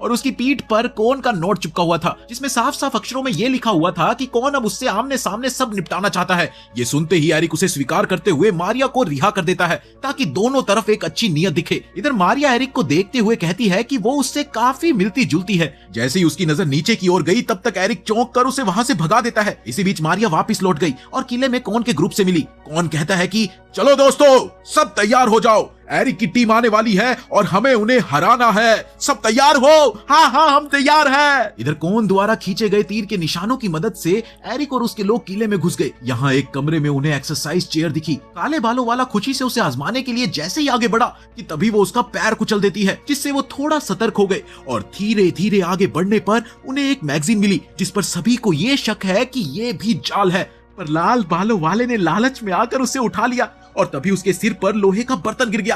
और उसकी पीठ पर कौन का नोट चिपका हुआ था, जिसमें साफ साफ अक्षरों में ये लिखा हुआ था कि कौन अब उससे आमने सामने सब निपटाना चाहता है। ये सुनते ही एरिक उसे स्वीकार करते हुए मारिया को रिहा कर देता है ताकि दोनों तरफ एक अच्छी नीयत दिखे। इधर मारिया एरिक को देखते हुए कहती है कि वो उससे काफी मिलती जुलती है। जैसे ही उसकी नजर नीचे की ओर गई तब तक एरिक चौंक कर उसे वहां से भगा देता है। इसी बीच मारिया वापस लौट गई और किले में कौन के ग्रुप से मिली। कौन कहता है कि चलो दोस्तों, सब तैयार हो जाओ, एरिक की टीम आने वाली है और हमें उन्हें हराना है। सब तैयार हो? हाँ हाँ, हम तैयार हैं। इधर कौन द्वारा खींचे गए तीर के निशानों की मदद से एरिक और उसके लोग किले में घुस गए। यहाँ एक कमरे में उन्हें एक्सरसाइज चेयर दिखी। काले बालों वाला खुशी से उसे आजमाने के लिए जैसे ही आगे बढ़ा कि तभी वो उसका पैर कुचल देती है, जिससे वो थोड़ा सतर्क हो गए और धीरे धीरे आगे बढ़ने पर उन्हें एक मैगजीन मिली जिस पर सभी को ये शक है कि ये भी जाल है। पर लाल बालों वाले ने लालच में आकर उसे उठा लिया और तभी उसके सिर पर लोहे का बर्तन गिर गया।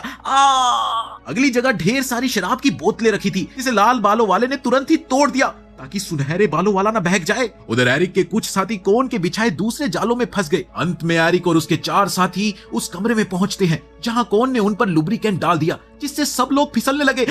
अगली जगह ढेर सारी शराब की बोतलें रखी थी, जिसे लाल बालों वाले ने तुरंत ही तोड़ दिया ताकि सुनहरे बालों वाला न बहक जाए। उधर एरिक के कुछ साथी कोन के बिछाए दूसरे जालों में फंस गए। अंत में एरिक और उसके 4 साथी उस कमरे में पहुंचते हैं जहां कोन ने उन पर लुब्रिकेंट डाल दिया, जिससे सब लोग फिसलने लगे।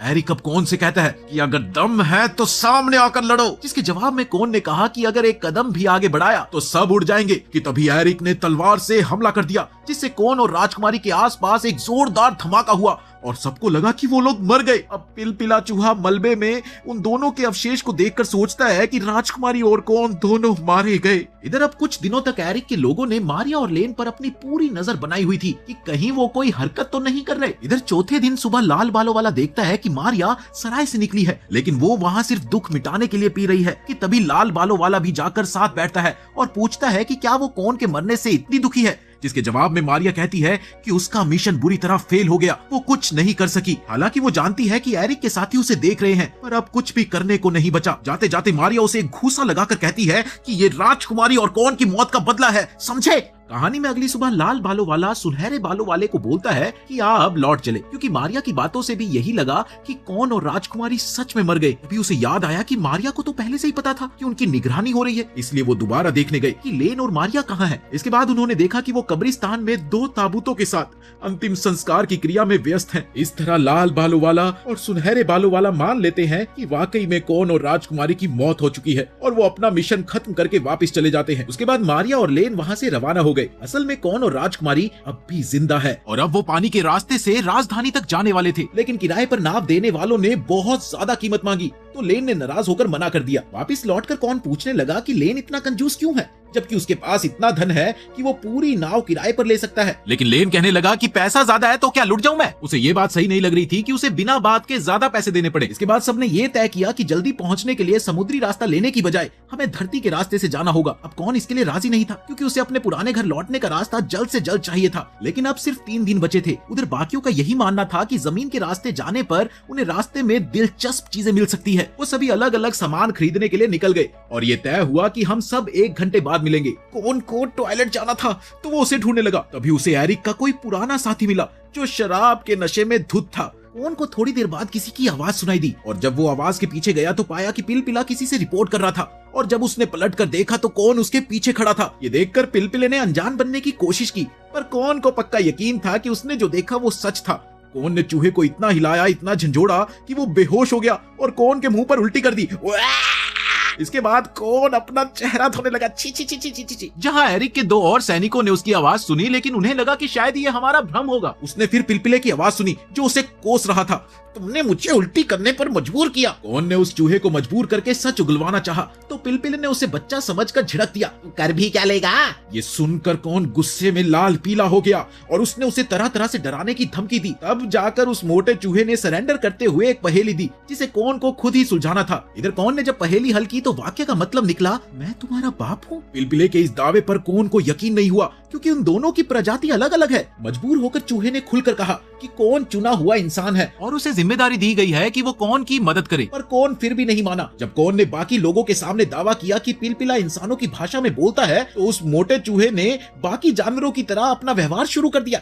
एरिक अब कोन से कहता है कि अगर दम है तो सामने आकर लड़ो, जिसके जवाब में कोन ने कहा कि अगर एक कदम भी आगे बढ़ाया तो सब उड़ जाएंगे। कि तभी एरिक ने तलवार से हमला कर दिया, जिससे कोन और राजकुमारी के आसपास एक जोरदार धमाका हुआ और सबको लगा कि वो लोग मर गए। अब पिलपिला चूहा मलबे में उन दोनों के अवशेष को देखकर सोचता है कि राजकुमारी और कौन दोनों मारे गए। इधर अब कुछ दिनों तक एरिक के लोगों ने मारिया और लेन पर अपनी पूरी नजर बनाई हुई थी कि कहीं वो कोई हरकत तो नहीं कर रहे। इधर चौथे दिन सुबह लाल बालों वाला देखता है कि मारिया सराय से निकली है, लेकिन वो वहाँ सिर्फ दुख मिटाने के लिए पी रही है। कि तभी लाल बालों वाला भी जाकर साथ बैठता है और पूछता है कि क्या वो कौन के मरने से इतनी दुखी है, जिसके जवाब में मारिया कहती है कि उसका मिशन बुरी तरह फेल हो गया, वो कुछ नहीं कर सकी। हालांकि वो जानती है कि एरिक के साथी उसे देख रहे हैं, पर अब कुछ भी करने को नहीं बचा। जाते जाते मारिया उसे एक घूसा लगाकर कहती है कि ये राजकुमारी और कौन की मौत का बदला है, समझे। कहानी में अगली सुबह लाल बालों वाला सुनहरे बालों वाले को बोलता है कि अब लौट चले, क्योंकि मारिया की बातों से भी यही लगा कि कौन और राजकुमारी सच में मर गए। अभी उसे याद आया कि मारिया को तो पहले से ही पता था कि उनकी निगरानी हो रही है, इसलिए वो दोबारा देखने गए कि लेन और मारिया कहाँ है। इसके बाद उन्होंने देखा कि वो कब्रिस्तान में 2 ताबूतों के साथ अंतिम संस्कार की क्रिया में व्यस्त हैं। इस तरह लाल बालों वाला और सुनहरे बालों वाला मान लेते हैं कि वाकई में कौन और राजकुमारी की मौत हो चुकी है और वो अपना मिशन खत्म करके वापस चले जाते हैं। उसके बाद मारिया और लेन वहाँ से रवाना हो गए। असल में कौन और राजकुमारी अब भी जिंदा है और अब वो पानी के रास्ते से राजधानी तक जाने वाले थे, लेकिन किराए पर नाव देने वालों ने बहुत ज्यादा कीमत मांगी तो लेन ने नाराज होकर मना कर दिया। वापिस लौटकर कौन पूछने लगा कि लेन इतना कंजूस क्यों है, जबकि उसके पास इतना धन है कि वो पूरी नाव किराए पर ले सकता है। लेकिन लेन कहने लगा कि पैसा ज्यादा है तो क्या लुट जाऊं मैं। उसे ये बात सही नहीं लग रही थी कि उसे बिना बात के ज्यादा पैसे देने पड़े। इसके बाद सबने ये तय किया कि जल्दी पहुंचने के लिए समुद्री रास्ता लेने की बजाय हमें धरती के रास्ते से जाना होगा। अब कौन इसके लिए राजी नहीं था, क्योंकि उसे अपने पुराने घर लौटने का रास्ता जल्द से जल्द चाहिए था। लेकिन अब सिर्फ 3 दिन बचे थे। उधर बाकियों का यही मानना था कि जमीन के रास्ते जाने पर उन्हें रास्ते में दिलचस्प चीजें मिल सकती है। वो सभी अलग अलग सामान खरीदने के लिए निकल गए और ये तय हुआ कि हम सब 1 घंटे बाद मिलेंगे। कौन को टॉयलेट जाना था तो वो उसे ढूंढने लगा। तभी उसे एरिक का कोई पुराना साथी मिला जो शराब के नशे में धुत था। कौन को थोड़ी देर बाद किसी की आवाज सुनाई दी और जब वो आवाज के पीछे गया तो पाया कि पिलपिला किसी से रिपोर्ट कर रहा था और जब उसने पलट कर देखा तो कौन उसके पीछे खड़ा था। ये देखकर पिलपिले ने अनजान बनने की कोशिश की, पर कौन को पक्का यकीन था कि उसने जो देखा वो सच था। कौन ने चूहे को इतना हिलाया, इतना झंझोड़ा कि वो बेहोश हो गया और कौन के मुंह पर उल्टी कर दी। इसके बाद कौन अपना चेहरा धोने लगा। छी छी छी छी छी छी। जहां एरिक के 2 और सैनिकों ने उसकी आवाज सुनी, लेकिन उन्हें लगा कि शायद ये हमारा भ्रम होगा। उसने फिर पिलपिले की आवाज सुनी जो उसे कोस रहा था। तुमने मुझे उल्टी करने पर मजबूर किया। कौन ने उस चूहे को मजबूर करके सच उगलवाना चाहा तो पिलपिले ने उसे बच्चा समझकर झिड़क दिया। कर भी क्या लेगा। ये सुनकर कौन गुस्से में लाल पीला हो गया और उसने उसे तरह तरह से डराने की धमकी दी। तब जाकर उस मोटे चूहे ने सरेंडर करते हुए एक पहेली दी जिसे कौन को खुद ही सुलझाना था। इधर कौन ने जब पहेली हल की तो वाक्य का मतलब निकला, मैं तुम्हारा बाप हूँ। पिलपिले के इस दावे पर कौन को यकीन नहीं हुआ क्योंकि उन दोनों की प्रजाति अलग अलग है। मजबूर होकर चूहे ने खुलकर कहा कि कौन चुना हुआ इंसान है और उसे जिम्मेदारी दी गई है कि वो कौन की मदद करे। पर कौन फिर भी नहीं माना। जब कौन ने बाकी लोगों के सामने दावा किया कि पिलपिला इंसानों की भाषा में बोलता है तो उस मोटे चूहे ने बाकी जानवरों की तरह अपना व्यवहार शुरू कर दिया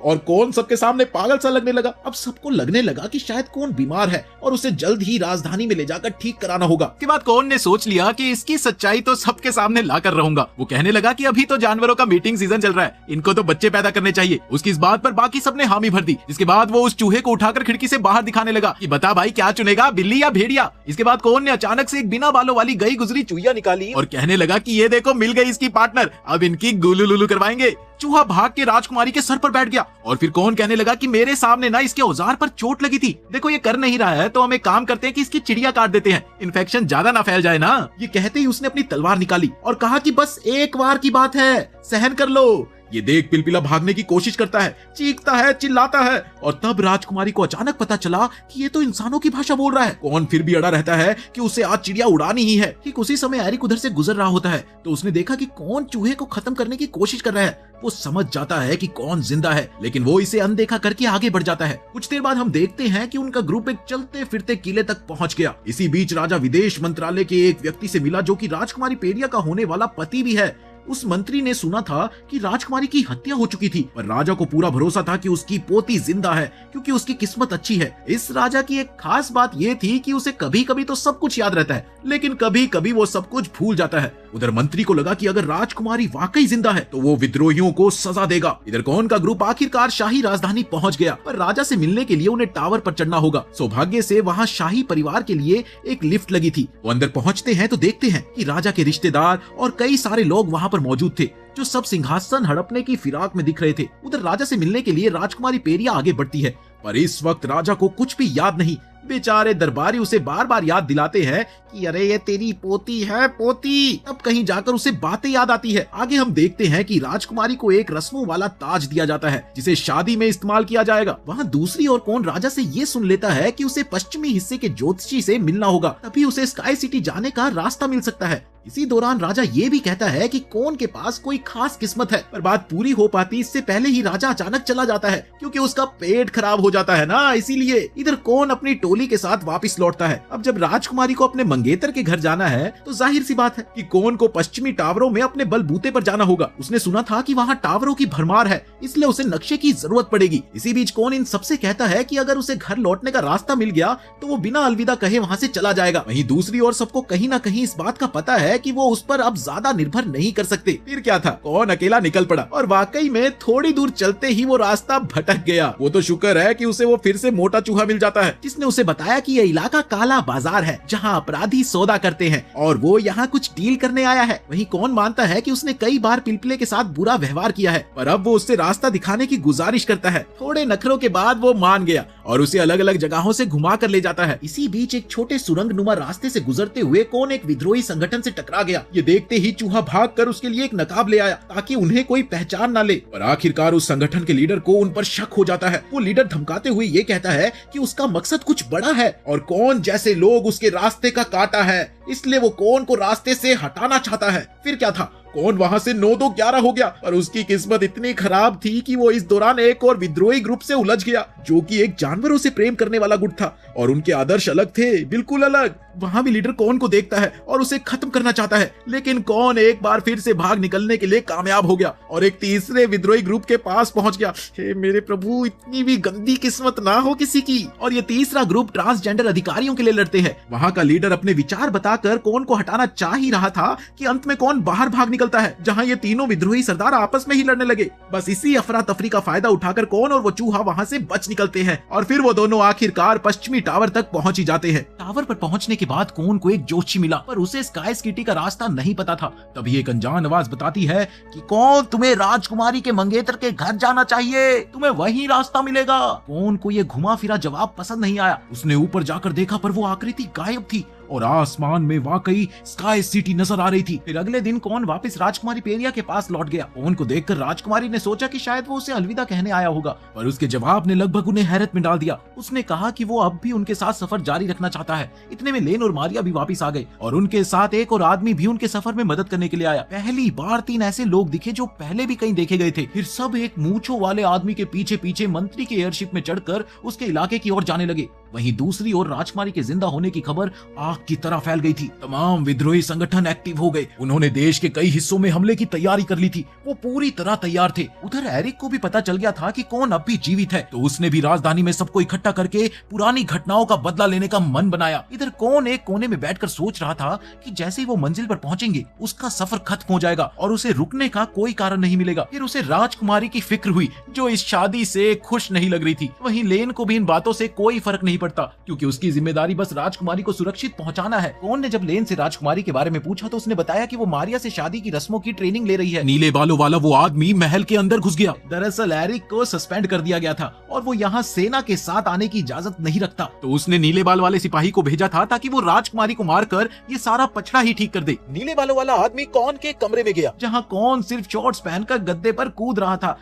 और कौन सबके सामने पागल सा लगने लगा। अब सबको लगने लगा कि शायद कौन बीमार है और उसे जल्द ही राजधानी में ले जाकर ठीक कराना होगा। इसके बाद कौन ने सोच लिया कि इसकी सच्चाई तो सबके सामने लाकर रहूंगा। वो कहने लगा कि अभी तो जानवरों का मीटिंग सीजन चल रहा है, इनको तो बच्चे पैदा करने चाहिए। उसकी इस बात पर बाकी सबने हामी भर दी। इसके बाद वो उस चूहे को उठाकर खिड़की से बाहर दिखाने लगा कि बता भाई क्या चुनेगा, बिल्ली या भेड़िया। इसके बाद कौन ने अचानक से एक बिना बालों वाली गई गुजरी चूहिया निकाली और कहने लगा कि ये देखो मिल गई इसकी पार्टनर, अब इनकी गुलू लुलू करवाएंगे। चूहा भाग के राजकुमारी के सर पर बैठ गया और फिर कौन कहने लगा कि मेरे सामने ना इसके औजार पर चोट लगी थी, देखो ये कर नहीं रहा है तो हम एक काम करते हैं कि इसकी चिड़िया काट देते हैं, इन्फेक्शन ज्यादा ना फैल जाए ना। ये कहते ही उसने अपनी तलवार निकाली और कहा कि बस एक बार की बात है, सहन कर लो। ये देख पिलपिला भागने की कोशिश करता है, चीखता है, चिल्लाता है और तब राजकुमारी को अचानक पता चला कि ये तो इंसानों की भाषा बोल रहा है। कौन फिर भी अड़ा रहता है कि उसे आज चिड़िया उड़ानी ही है। ठीक उसी समय एरिक उधर से गुजर रहा होता है तो उसने देखा कि कौन चूहे को खत्म करने की कोशिश कर रहा है। वो समझ जाता है कि कौन जिंदा है, लेकिन वो इसे अनदेखा करके आगे बढ़ जाता है। कुछ देर बाद हम देखते हैं कि उनका ग्रुप एक चलते फिरते किले तक पहुंच गया। इसी बीच राजा विदेश मंत्रालय के एक व्यक्ति से मिला जो कि राजकुमारी पेरिया का होने वाला पति भी है। उस मंत्री ने सुना था कि राजकुमारी की हत्या हो चुकी थी, पर राजा को पूरा भरोसा था कि उसकी पोती जिंदा है क्योंकि उसकी किस्मत अच्छी है। इस राजा की एक खास बात ये थी कि उसे कभी कभी तो सब कुछ याद रहता है, लेकिन कभी कभी वो सब कुछ भूल जाता है। उधर मंत्री को लगा कि अगर राजकुमारी वाकई जिंदा है तो वो विद्रोहियों को सजा देगा। इधर कौन का ग्रुप आखिरकार शाही राजधानी पहुंच गया, पर राजा से मिलने के लिए उन्हें टावर पर चढ़ना होगा। सौभाग्य से वहाँ शाही परिवार के लिए एक लिफ्ट लगी थी। वो अंदर पहुँचते हैं तो देखते हैं कि राजा के रिश्तेदार और कई सारे लोग वहाँ पर मौजूद थे जो सब सिंहासन हड़पने की फिराक में दिख रहे थे। उधर राजा से मिलने के लिए राजकुमारी पेरिया आगे बढ़ती है, पर इस वक्त राजा को कुछ भी याद नहीं। बेचारे दरबारी उसे बार बार याद दिलाते हैं कि अरे ये तेरी पोती है पोती। तब कहीं जाकर उसे बातें याद आती है। आगे हम देखते हैं कि राजकुमारी को एक रस्मों वाला ताज दिया जाता है जिसे शादी में इस्तेमाल किया जाएगा। वहाँ दूसरी ओर कौन राजा से ये सुन लेता है कि उसे पश्चिमी हिस्से के ज्योतिषी से मिलना होगा, तभी उसे स्काई सिटी जाने का रास्ता मिल सकता है। इसी दौरान राजा ये भी कहता है कि कौन के पास कोई खास किस्मत है, पर बात पूरी हो पाती इससे पहले ही राजा अचानक चला जाता है क्योंकि उसका पेट खराब हो जाता है ना, इसीलिए। इधर कौन अपनी टोली के साथ वापस लौटता है। अब जब राजकुमारी को अपने मंगेतर के घर जाना है तो जाहिर सी बात है कि कौन को पश्चिमी टावरों में अपने बलबूते पर जाना होगा। उसने सुना था कि वहाँ टावरों की भरमार है, इसलिए उसे नक्शे की जरूरत पड़ेगी। इसी बीच कौन इन सबसे कहता है कि अगर उसे घर लौटने का रास्ता मिल गया तो वो बिना अलविदा कहे वहाँ से चला जाएगा। वहीं दूसरी ओर सबको कहीं ना कहीं इस बात का पता है कि वो उस पर अब ज्यादा निर्भर नहीं कर सकते। फिर क्या था, कौन अकेला निकल पड़ा और वाकई में थोड़ी दूर चलते ही वो रास्ता भटक गया। वो तो शुक्र है कि उसे वो फिर से मोटा चूहा मिल जाता है जिसने उसे बताया कि ये इलाका काला बाजार है जहाँ अपराधी सौदा करते हैं और वो यहाँ कुछ डील करने आया है। वहीं कौन मानता है कि उसने कई बार पिलपिले के साथ बुरा व्यवहार किया है, पर अब वो उससे रास्ता दिखाने की गुजारिश करता है। थोड़े नखरों के बाद वो मान गया और उसे अलग अलग जगहों से घुमा कर ले जाता है। इसी बीच एक छोटे सुरंग नुमा रास्ते से गुजरते हुए कौन एक विद्रोही संगठन से टकरा गया। ये देखते ही चूहा भागकर उसके लिए एक नकाब ले आया ताकि उन्हें कोई पहचान ना ले, पर आखिरकार उस संगठन के लीडर को उन पर शक हो जाता है। वो लीडर धमकाते हुए ये कहता है कि उसका मकसद कुछ बड़ा है और कौन जैसे लोग उसके रास्ते का काटा है, इसलिए वो कौन को रास्ते से हटाना चाहता है। फिर क्या था, कौन वहां से 9-2-11 हो गया, पर उसकी किस्मत इतनी खराब थी कि वो इस दौरान एक और विद्रोही ग्रुप से उलझ गया जो कि एक जानवरों से प्रेम करने वाला गुट था और उनके आदर्श अलग थे, बिल्कुल अलग। वहां भी लीडर कौन को देखता है और उसे खत्म करना चाहता है, लेकिन कौन एक बार फिर से भाग निकलने के लिए कामयाब हो गया और एक तीसरे विद्रोही ग्रुप के पास पहुंच गया। हे मेरे प्रभु, इतनी भी गंदी किस्मत ना हो किसी की। और ये तीसरा ग्रुप ट्रांसजेंडर अधिकारियों के लिए लड़ते हैं। वहां का लीडर अपने विचार बताकर कौन को हटाना चाह ही रहा था कि अंत में कौन बाहर भाग निकलता है, जहां ये तीनों विद्रोही सरदार आपस में ही लड़ने लगे। बस इसी अफरा तफरी का फायदा उठाकर कौन और वो चूहा वहां से बच निकलते हैं और फिर वो दोनों आखिरकार पश्चिमी टावर तक पहुंच ही जाते हैं। टावर पर पहुंचने के बाद कौन को एक जोशी मिला, पर उसे स्काई सिटी का रास्ता नहीं पता था। तभी एक अनजान आवाज बताती है कि कौन, तुम्हें राजकुमारी के मंगेतर के घर जाना चाहिए, तुम्हें वही रास्ता मिलेगा। कौन को ये घुमा फिरा जवाब पसंद नहीं आया। उसने ऊपर जाकर देखा पर वो आकृति गायब थी और आसमान में वाकई स्काई सिटी नजर आ रही थी। फिर अगले दिन कौन वापस राजकुमारी पेरिया के पास लौट गया। कौन को देखकर राजकुमारी ने सोचा कि शायद वो उसे अलविदा कहने आया होगा, पर उसके जवाब ने लगभग उन्हें हैरत में डाल दिया। उसने कहा कि वो अब भी उनके साथ सफर जारी रखना चाहता है। इतने में लेन और मारिया भी वापस आ गए और उनके साथ एक और आदमी भी उनके सफर में मदद करने के लिए आया। पहली बार 3 ऐसे लोग दिखे जो पहले भी कहीं देखे गए थे। फिर सब एक मूंछों वाले आदमी के पीछे पीछे मंत्री के एयरशिप में चढ़कर उसके इलाके की ओर जाने लगे। वहीं दूसरी ओर राजकुमारी के जिंदा होने की खबर आग की तरह फैल गई थी। तमाम विद्रोही संगठन एक्टिव हो गए। उन्होंने देश के कई हिस्सों में हमले की तैयारी कर ली थी। वो पूरी तरह तैयार थे। उधर एरिक को भी पता चल गया था कि कौन अब भी जीवित है, तो उसने भी राजधानी में सबको इकट्ठा करके पुरानी घटनाओं का बदला लेने का मन बनाया। इधर कौन एक कोने में बैठकर सोच रहा था कि जैसे ही वो मंजिल पर पहुंचेंगे उसका सफर खत्म हो जाएगा और उसे रुकने का कोई कारण नहीं मिलेगा। फिर उसे राजकुमारी की फिक्र हुई जो इस शादी से खुश नहीं लग रही थी। वहीं लेन को भी इन बातों से कोई फर्क नहीं पड़ता क्योंकि उसकी जिम्मेदारी बस राजकुमारी को सुरक्षित पहुंचाना है। कौन ने जब लेन से राजकुमारी के बारे में पूछा तो उसने बताया कि वो मारिया से शादी की रस्मों की ट्रेनिंग ले रही है। नीले बालों वाला वो आदमी महल के अंदर घुस गया। दरअसल एरिक को सस्पेंड कर दिया गया था और वो यहाँ सेना के साथ आने की इजाजत नहीं रखता, तो उसने नीले बाल वाले सिपाही को भेजा था ताकि वो राजकुमारी को मारकर ये सारा पछड़ा ही ठीक कर दे। नीले बालों वाला आदमी कौन के कमरे में गया जहाँ कौन सिर्फ शॉर्ट्स पहनकर गद्दे पर कूद रहा था।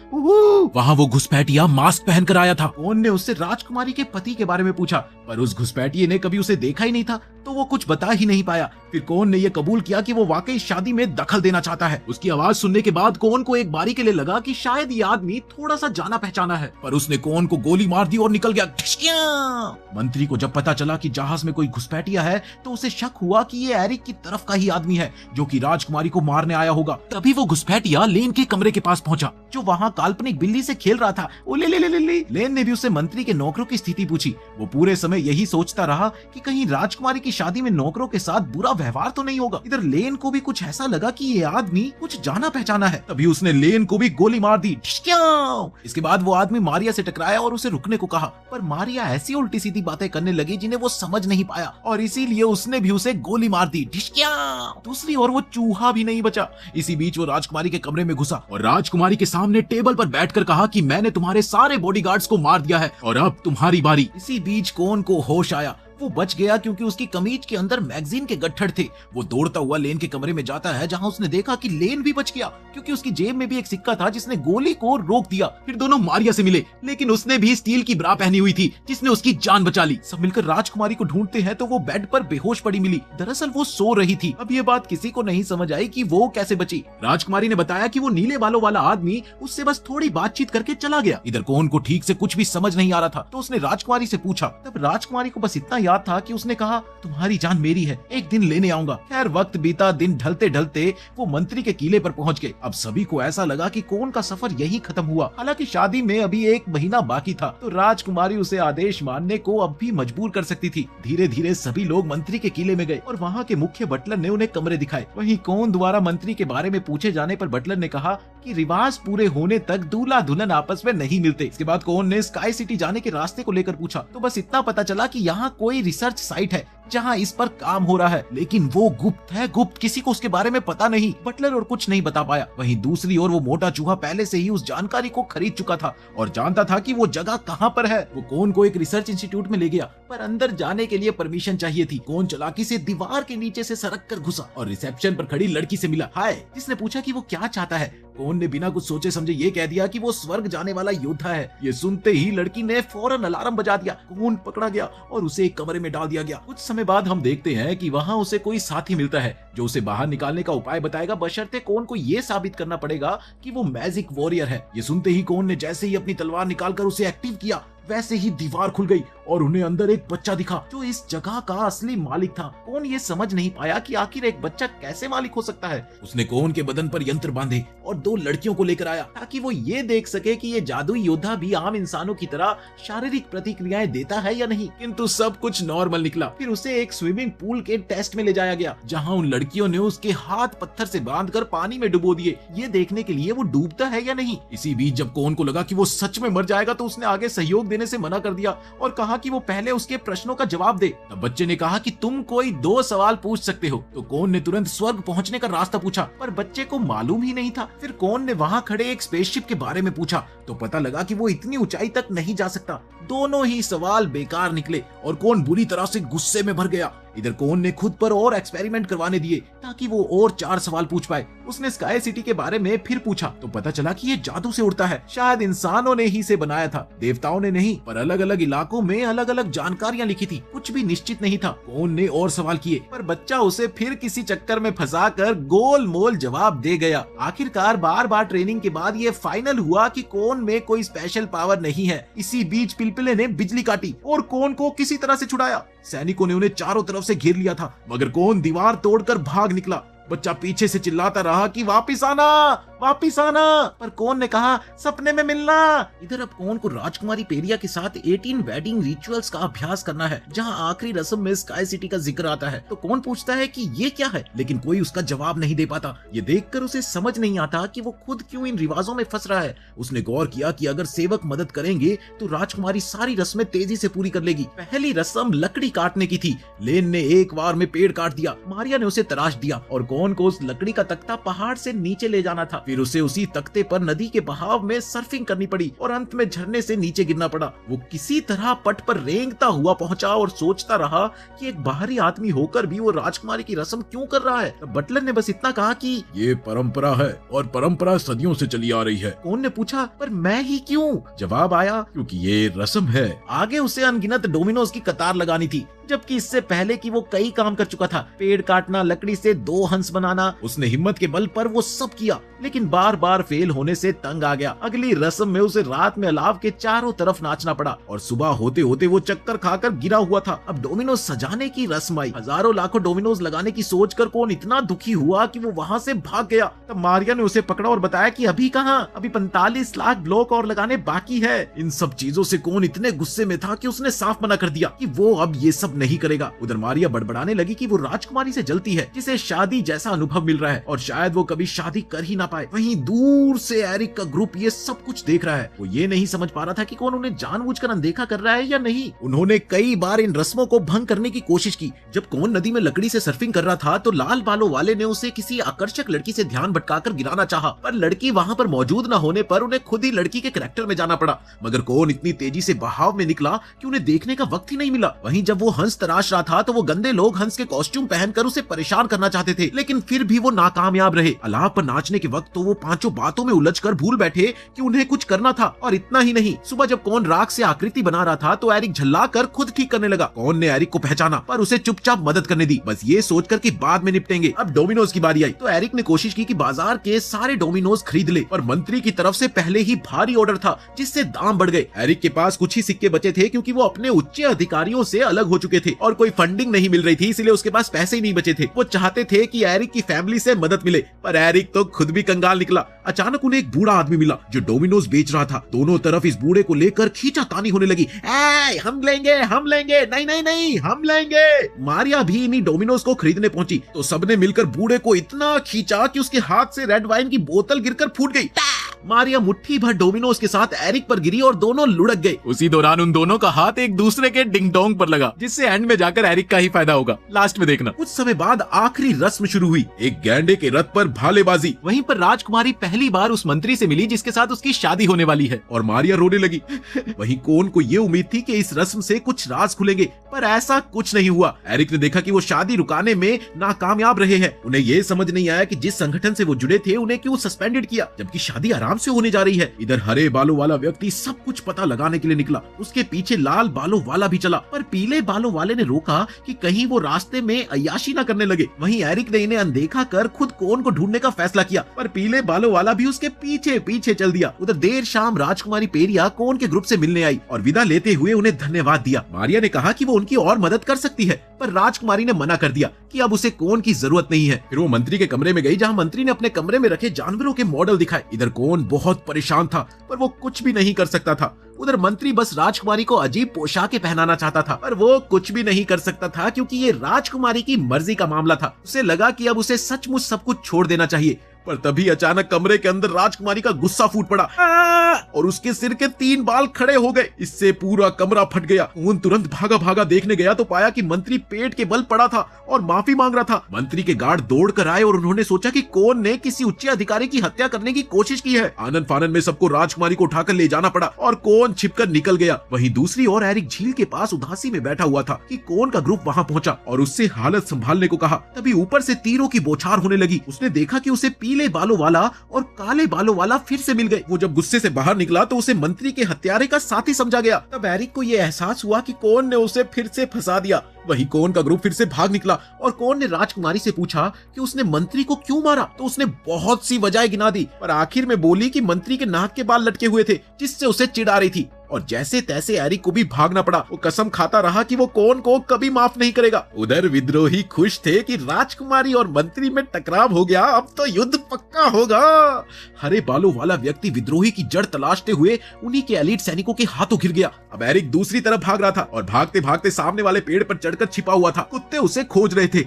वहाँ वो घुसपैठिया मास्क पहनकर आया था। कौन ने उससे राजकुमारी के पति के बारे में पूछा, पर उस घुसपैठिए ने कभी उसे देखा ही नहीं था, तो वो कुछ बता ही नहीं पाया। फिर कौन ने ये कबूल किया कि वो वाकई शादी में दखल देना चाहता है। उसकी आवाज सुनने के बाद कौन को एक बारी के लिए लगा कि शायद ये आदमी थोड़ा सा जाना पहचाना है, पर उसने कौन को गोली मार दी और निकल गया। मंत्री को जब पता चला कि जहाज में कोई घुसपैठिया है तो उसे शक हुआ कि ये एरिक की तरफ का ही आदमी है जो कि राजकुमारी को मारने आया होगा। तभी वो घुसपैठिया लेन के कमरे के पास पहुंचा जो वहाँ काल्पनिक बिल्ली से खेल रहा था। लेन ने भी उससे मंत्री के नौकरों की स्थिति पूछी। वो पूरे समय यही सोचता रहा कि कहीं राजकुमारी की शादी में नौकरों के साथ बुरा व्यवहार तो नहीं होगा। इधर लेन को भी कुछ ऐसा लगा कि ये आदमी कुछ जाना पहचाना है। तभी उसने लेन को भी गोली मार दी। इसके बाद वो आदमी मारिया से टकराया और उसे रुकने को कहा, पर मारिया ऐसी उल्टी सीधी बातें करने लगी जिन्हें वो समझ नहीं पाया और इसीलिए उसने भी उसे गोली मार दी। दूसरी ओर वो चूहा भी नहीं बचा। इसी बीच वो राजकुमारी के कमरे में घुसा और राजकुमारी के सामने टेबल पर बैठकर कहा कि मैंने तुम्हारे सारे बॉडीगार्ड्स को मार दिया है और अब तुम्हारी बारी। इसी बीच कौन को होश आया। वो बच गया क्योंकि उसकी कमीज के अंदर मैगजीन के गट्ठर थे। वो दौड़ता हुआ लेन के कमरे में जाता है जहां उसने देखा कि लेन भी बच गया क्योंकि उसकी जेब में भी एक सिक्का था जिसने गोली को रोक दिया। फिर दोनों मारिया से मिले, लेकिन उसने भी स्टील की ब्रा पहनी हुई थी जिसने उसकी जान बचा ली। सब मिलकर राजकुमारी को ढूंढते हैं तो वो बेड पर बेहोश पड़ी मिली। दरअसल वो सो रही थी। अब ये बात किसी को नहीं समझ आई कि वो कैसे बची। राजकुमारी ने बताया कि वो नीले बालों वाला आदमी उससे बस थोड़ी बातचीत करके चला गया। इधर कौन को ठीक से कुछ भी समझ नहीं आ रहा था, तो उसने राजकुमारी से पूछा। तब राजकुमारी को बस इतना याद था कि उसने कहा, तुम्हारी जान मेरी है, एक दिन लेने आऊंगा। खैर वक्त बीता, दिन ढलते ढलते वो मंत्री के किले पर पहुंच गए। अब सभी को ऐसा लगा कि कौन का सफर यही खत्म हुआ। हालांकि शादी में अभी 1 महीना बाकी था, तो राजकुमारी उसे आदेश मानने को अब भी मजबूर कर सकती थी। धीरे धीरे सभी लोग मंत्री के किले में गए और वहाँ के मुख्य बटलर ने उन्हें कमरे दिखाए। वहीं कौन द्वारा मंत्री के बारे में पूछे जाने पर बटलर ने कहा कि रिवाज पूरे होने तक दूल्हा दुल्हन आपस में नहीं मिलते। इसके बाद कौन ने स्काई सिटी जाने के रास्ते को लेकर पूछा, तो बस इतना पता चला कि यहाँ कोई रिसर्च साइट है जहाँ इस पर काम हो रहा है, लेकिन वो गुप्त है, गुप्त, किसी को उसके बारे में पता नहीं। बटलर और कुछ नहीं बता पाया। वहीं दूसरी ओर वो मोटा चूहा पहले से ही उस जानकारी को खरीद चुका था और जानता था कि वो जगह कहाँ पर है। वो कौन को एक रिसर्च इंस्टीट्यूट में ले गया, पर अंदर जाने के लिए परमिशन चाहिए थी। कौन चालाकी से दीवार के नीचे से सरक कर घुसा और रिसेप्शन पर खड़ी लड़की से मिला। हाय, जिसने पूछा कि वो क्या चाहता है। कौन ने बिना कुछ सोचे समझे ये कह दिया कि वो स्वर्ग जाने वाला योद्धा है। ये सुनते ही लड़की ने फौरन अलार्म बजा दिया। कौन पकड़ा गया और उसे एक कमरे में डाल दिया गया। कुछ समय समय बाद हम देखते हैं कि वहाँ उसे कोई साथी मिलता है जो उसे बाहर निकालने का उपाय बताएगा, बशर्ते कोन को ये साबित करना पड़ेगा कि वो मैजिक वॉरियर है। ये सुनते ही कोन ने जैसे ही अपनी तलवार निकालकर उसे एक्टिव किया, वैसे ही दीवार खुल गई और उन्हें अंदर एक बच्चा दिखा जो इस जगह का असली मालिक था। कोन ये समझ नहीं पाया कि आखिर एक बच्चा कैसे मालिक हो सकता है। उसने कोन के बदन पर यंत्र बांधे और 2 लड़कियों को लेकर आया ताकि वो ये देख सके कि ये जादुई योद्धा भी आम इंसानों की तरह शारीरिक प्रतिक्रियाएं देता है या नहीं। किंतु सब कुछ नॉर्मल निकला। फिर उसे एक स्विमिंग पूल के टेस्ट में ले जाया गया जहाँ उन लड़कियों ने उसके हाथ पत्थर से बांधकर पानी में डुबो दिए, ये देखने के लिए वो डूबता है या नहीं। इसी बीच जब कोन को लगा कि वो सच में मर जाएगा तो उसने आगे सहयोग देने से मना कर दिया और कहा कि वो पहले उसके प्रश्नों का जवाब दे। तब बच्चे ने कहा कि तुम कोई 2 सवाल पूछ सकते हो। तो कोन ने तुरंत स्वर्ग पहुंचने का रास्ता पूछा, पर बच्चे को मालूम ही नहीं था। फिर कोन ने वहां खड़े एक स्पेसशिप के बारे में पूछा तो पता लगा कि वो इतनी ऊंचाई तक नहीं जा सकता। दोनों ही सवाल बेकार निकले और कोन बुरी तरह से गुस्से में भर गया। इधर कोन ने खुद पर और एक्सपेरिमेंट करवाने दिए ताकि वो और 4 सवाल पूछ पाए। उसने स्काई सिटी के बारे में फिर पूछा तो पता चला कि ये जादू से उड़ता है, शायद इंसानों ने ही इसे बनाया था, देवताओं ने नहीं। पर अलग अलग इलाकों में अलग अलग जानकारियां लिखी थी, कुछ भी निश्चित नहीं था। कोन ने और सवाल किए पर बच्चा उसे फिर किसी चक्कर में फंसाकर गोल मोल जवाब दे गया। आखिरकार बार बार ट्रेनिंग के बाद ये फाइनल हुआ कि कोन में कोई स्पेशल पावर नहीं है। इसी बीच पिलपिले ने बिजली काटी और कोन को किसी तरह से छुड़ाया। सैनिकों ने उन्हें चारों तरफ से घेर लिया था मगर कोन दीवार तोड़कर भाग निकला। बच्चा पीछे से चिल्लाता रहा कि वापिस आना, वापिस आना, पर कोन ने कहा सपने में मिलना। इधर अब कोन को राजकुमारी पेरिया के साथ 18 वेडिंग रिचुअल्स का अभ्यास करना है जहां आखिरी रस्म में स्काई सिटी का जिक्र आता है। तो कोन पूछता है कि ये क्या है, लेकिन कोई उसका जवाब नहीं दे पाता। ये देखकर उसे समझ नहीं आता कि वो खुद क्यों इन रिवाजों में फंस रहा है। उसने गौर किया कि अगर सेवक मदद करेंगे तो राजकुमारी सारी रस्में तेजी से पूरी कर लेगी। पहली रस्म लकड़ी काटने की थी। लेन ने एक बार में पेड़ काट दिया। मारिया ने उसे तराश दिया और कोन को उस लकड़ी का तख्ता पहाड़ से नीचे ले जाना था। फिर उसे उसी तख्ते पर नदी के बहाव में सर्फिंग करनी पड़ी और अंत में झरने से नीचे गिरना पड़ा। वो किसी तरह पट पर रेंगता हुआ पहुंचा और सोचता रहा कि एक बाहरी आदमी होकर भी वो राजकुमारी की रस्म क्यों कर रहा है। तब बटलर ने बस इतना कहा कि ये परंपरा है और परंपरा सदियों से चली आ रही है। कोन ने पूछा पर मैं ही क्यों? जवाब आया क्योंकि ये रस्म है। आगे उसे अनगिनत डोमिनोज की कतार लगानी थी, जबकि इससे पहले कि वो कई काम कर चुका था। पेड़ काटना, लकड़ी से 2 हंस बनाना। उसने हिम्मत के बल पर वो सब किया, लेकिन बार बार फेल होने से तंग आ गया। अगली रस्म में उसे रात में अलाव के चारों तरफ नाचना पड़ा और सुबह होते होते वो चक्कर खाकर गिरा हुआ था। अब डोमिनोज सजाने की रस्म आई। हजारों लाखों डोमिनोज लगाने की सोचकर कोन इतना दुखी हुआ कि वो वहाँ से भाग गया। तब मारिया ने उसे पकड़ा और बताया कि अभी कहाँ, अभी 45 लाख ब्लॉक और लगाने बाकी है। इन सब चीजों से कोन इतने गुस्से में था कि उसने साफ मना कर दिया कि वो अब ये सब नहीं करेगा। उधर मारिया बड़बड़ाने लगी कि वो राजकुमारी से जलती है जिसे शादी जैसा अनुभव मिल रहा है और शायद वो कभी शादी कर ही ना पाए। वहीं दूर से एरिक का ग्रुप ये सब कुछ देख रहा है। वो ये नहीं समझ पा रहा था कि कौन उन्हें जानबूझकर अनदेखा कर रहा है या नहीं। उन्होंने कई बार इन रस्मों को भंग करने की कोशिश की। जब कौन नदी में लकड़ी से सर्फिंग कर रहा था तो लाल बालों वाले ने उसे किसी आकर्षक लड़की से ध्यान भटकाकर गिराना चाहा, पर लड़की वहां पर मौजूद न होने पर उन्हें खुद ही लड़की के कैरेक्टर में जाना पड़ा। मगर कौन इतनी तेजी से बहाव में निकला कि उन्हें देखने का वक्त ही नहीं मिला। वहीं जब वो हंस तराश रहा था तो वो गंदे लोग हंस के कॉस्ट्यूम पहनकर उसे परेशान करना चाहते थे, लेकिन फिर भी वो नाकामयाब रहे। अलाव पर नाचने के वक्त तो वो पांचों बातों में उलझकर भूल बैठे कि उन्हें कुछ करना था। और इतना ही नहीं, सुबह जब कौन राख से आकृति बना रहा था तो एरिक झल्लाकर खुद ठीक करने लगा। कौन ने एरिक को पहचाना पर उसे चुपचाप मदद करने दी, बस ये सोचकर कि बाद में निपटेंगे। अब डोमिनोज की बारी आई तो एरिक ने कोशिश की कि बाजार के सारे डोमिनोज खरीद ले, पर मंत्री की तरफ से पहले ही भारी ऑर्डर था जिससे दाम बढ़ गए। एरिक के पास कुछ ही सिक्के बचे थे क्योंकि वो अपने उच्च अधिकारियों से अलग हो चुके थे और कोई फंडिंग नहीं मिल रही थी, इसलिए उसके पास पैसे ही नहीं बचे थे। वो चाहते थे कि एरिक की फैमिली से मदद मिले, पर एरिक तो खुद भी कंगाल निकला। अचानक उन्हें एक बूढ़ा आदमी मिला जो डोमिनोज बेच रहा था। दोनों तरफ इस बूढ़े को लेकर खींचातानी होने लगी। हम लेंगे, नहीं नहीं नहीं, हम लेंगे। मारिया भी इन्हीं डोमिनोज को खरीदने पहुंची तो सबने मिलकर बूढ़े को इतना खींचा कि उसके हाथ से रेड वाइन की बोतल गिरकर फूट गई। मारिया मुट्ठी भर डोमिनोज के साथ एरिक पर गिरी और दोनों लुढ़क गए। उसी दौरान उन दोनों का हाथ एक दूसरे के डिंग डोंग पर लगा, जिससे एंड में जाकर एरिक का ही फायदा होगा। लास्ट में देखना। कुछ समय बाद आखिरी रस्म शुरू हुई, एक गैंडे के रथ पर भालेबाजी। वहीं पर राजकुमारी पहली बार उस मंत्री से मिली जिसके साथ उसकी शादी होने वाली है और मारिया रोने लगी। वहीं कौन को ये उम्मीद थी कि इस रस्म से कुछ राज खुलेंगे, पर ऐसा कुछ नहीं हुआ। एरिक ने देखा कि वो शादी रुकाने में नाकामयाब रहे हैं। उन्हें ये समझ नहीं आया कि जिस संगठन से वो जुड़े थे उन्हें क्यों सस्पेंडेड किया, जबकि शादी आराम आराम से होने जा रही है। इधर हरे बालों वाला व्यक्ति सब कुछ पता लगाने के लिए निकला। उसके पीछे लाल बालों वाला भी चला, पर पीले बालों वाले ने रोका कि कहीं वो रास्ते में अय्याशी न करने लगे। वहीं एरिक ने इन्हें अनदेखा कर खुद कोन को ढूंढने का फैसला किया, पर पीले बालों वाला भी उसके पीछे पीछे चल दिया। उधर देर शाम राजकुमारी पेरिया कोन के ग्रुप से मिलने आई और विदा लेते हुए उन्हें धन्यवाद दिया। मारिया ने कहा कि वो उनकी और मदद कर सकती है, पर राजकुमारी ने मना कर दिया कि अब उसे कोन की जरूरत नहीं है। फिर वो मंत्री के कमरे में गई, जहाँ मंत्री ने अपने कमरे में रखे जानवरों के मॉडल दिखाए। इधर कोन बहुत परेशान था, पर वो कुछ भी नहीं कर सकता था। उधर मंत्री बस राजकुमारी को अजीब पोशाकें पहनाना चाहता था, पर वो कुछ भी नहीं कर सकता था क्योंकि ये राजकुमारी की मर्जी का मामला था। उसे लगा कि अब उसे सचमुच सब कुछ छोड़ देना चाहिए, पर तभी अचानक कमरे के अंदर राजकुमारी का गुस्सा फूट पड़ा और उसके सिर के 3 बाल खड़े हो गए। इससे पूरा कमरा फट गया। कोन तुरंत भागा भागा देखने गया तो पाया कि मंत्री पेट के बल पड़ा था और माफी मांग रहा था। मंत्री के गार्ड दौड़ कर आए और उन्होंने सोचा कि कोन ने किसी उच्च अधिकारी की हत्या करने की कोशिश की है। आनंद फानन में सबको राजकुमारी को उठाकर ले जाना पड़ा और कोन छिपकर निकल गया। वहीं दूसरी ओर एरिक झील के पास उदासी में बैठा हुआ था कि कोन का ग्रुप वहां पहुंचा और उससे हालत संभालने को कहा। तभी ऊपर से तीरों की बौछार होने लगी। उसने देखा कि उसे पीले बालों वाला और काले बालों वाला फिर से मिल गए। वो जब गुस्से से बाहर निकला तो उसे मंत्री के हत्यारे का साथी समझा गया। तब एरिक को यह एहसास हुआ कि कोन ने उसे फिर से फंसा दिया। वही कोन का ग्रुप फिर से भाग निकला और कोन ने राजकुमारी से पूछा कि उसने मंत्री को क्यों मारा, तो उसने बहुत सी वजह गिना दी, पर आखिर में बोली कि मंत्री के नाक के बाल लटके हुए थे, जिससे उसे चिढ़ आ रही थी। और जैसे तैसे एरिक को भी भागना पड़ा। वो कसम खाता रहा कि वो कोन को कभी माफ नहीं करेगा। उधर विद्रोही खुश थे कि राजकुमारी और मंत्री में टकराव हो गया, अब तो युद्ध पक्का होगा। हरे बालों वाला व्यक्ति विद्रोही की जड़ तलाशते हुए उन्हीं के एलीट सैनिकों के हाथों गिर गया। अब एरिक दूसरी तरफ भाग रहा था और भागते भागते सामने वाले पेड़ पर चढ़कर छिपा हुआ था। कुत्ते उसे खोज रहे थे।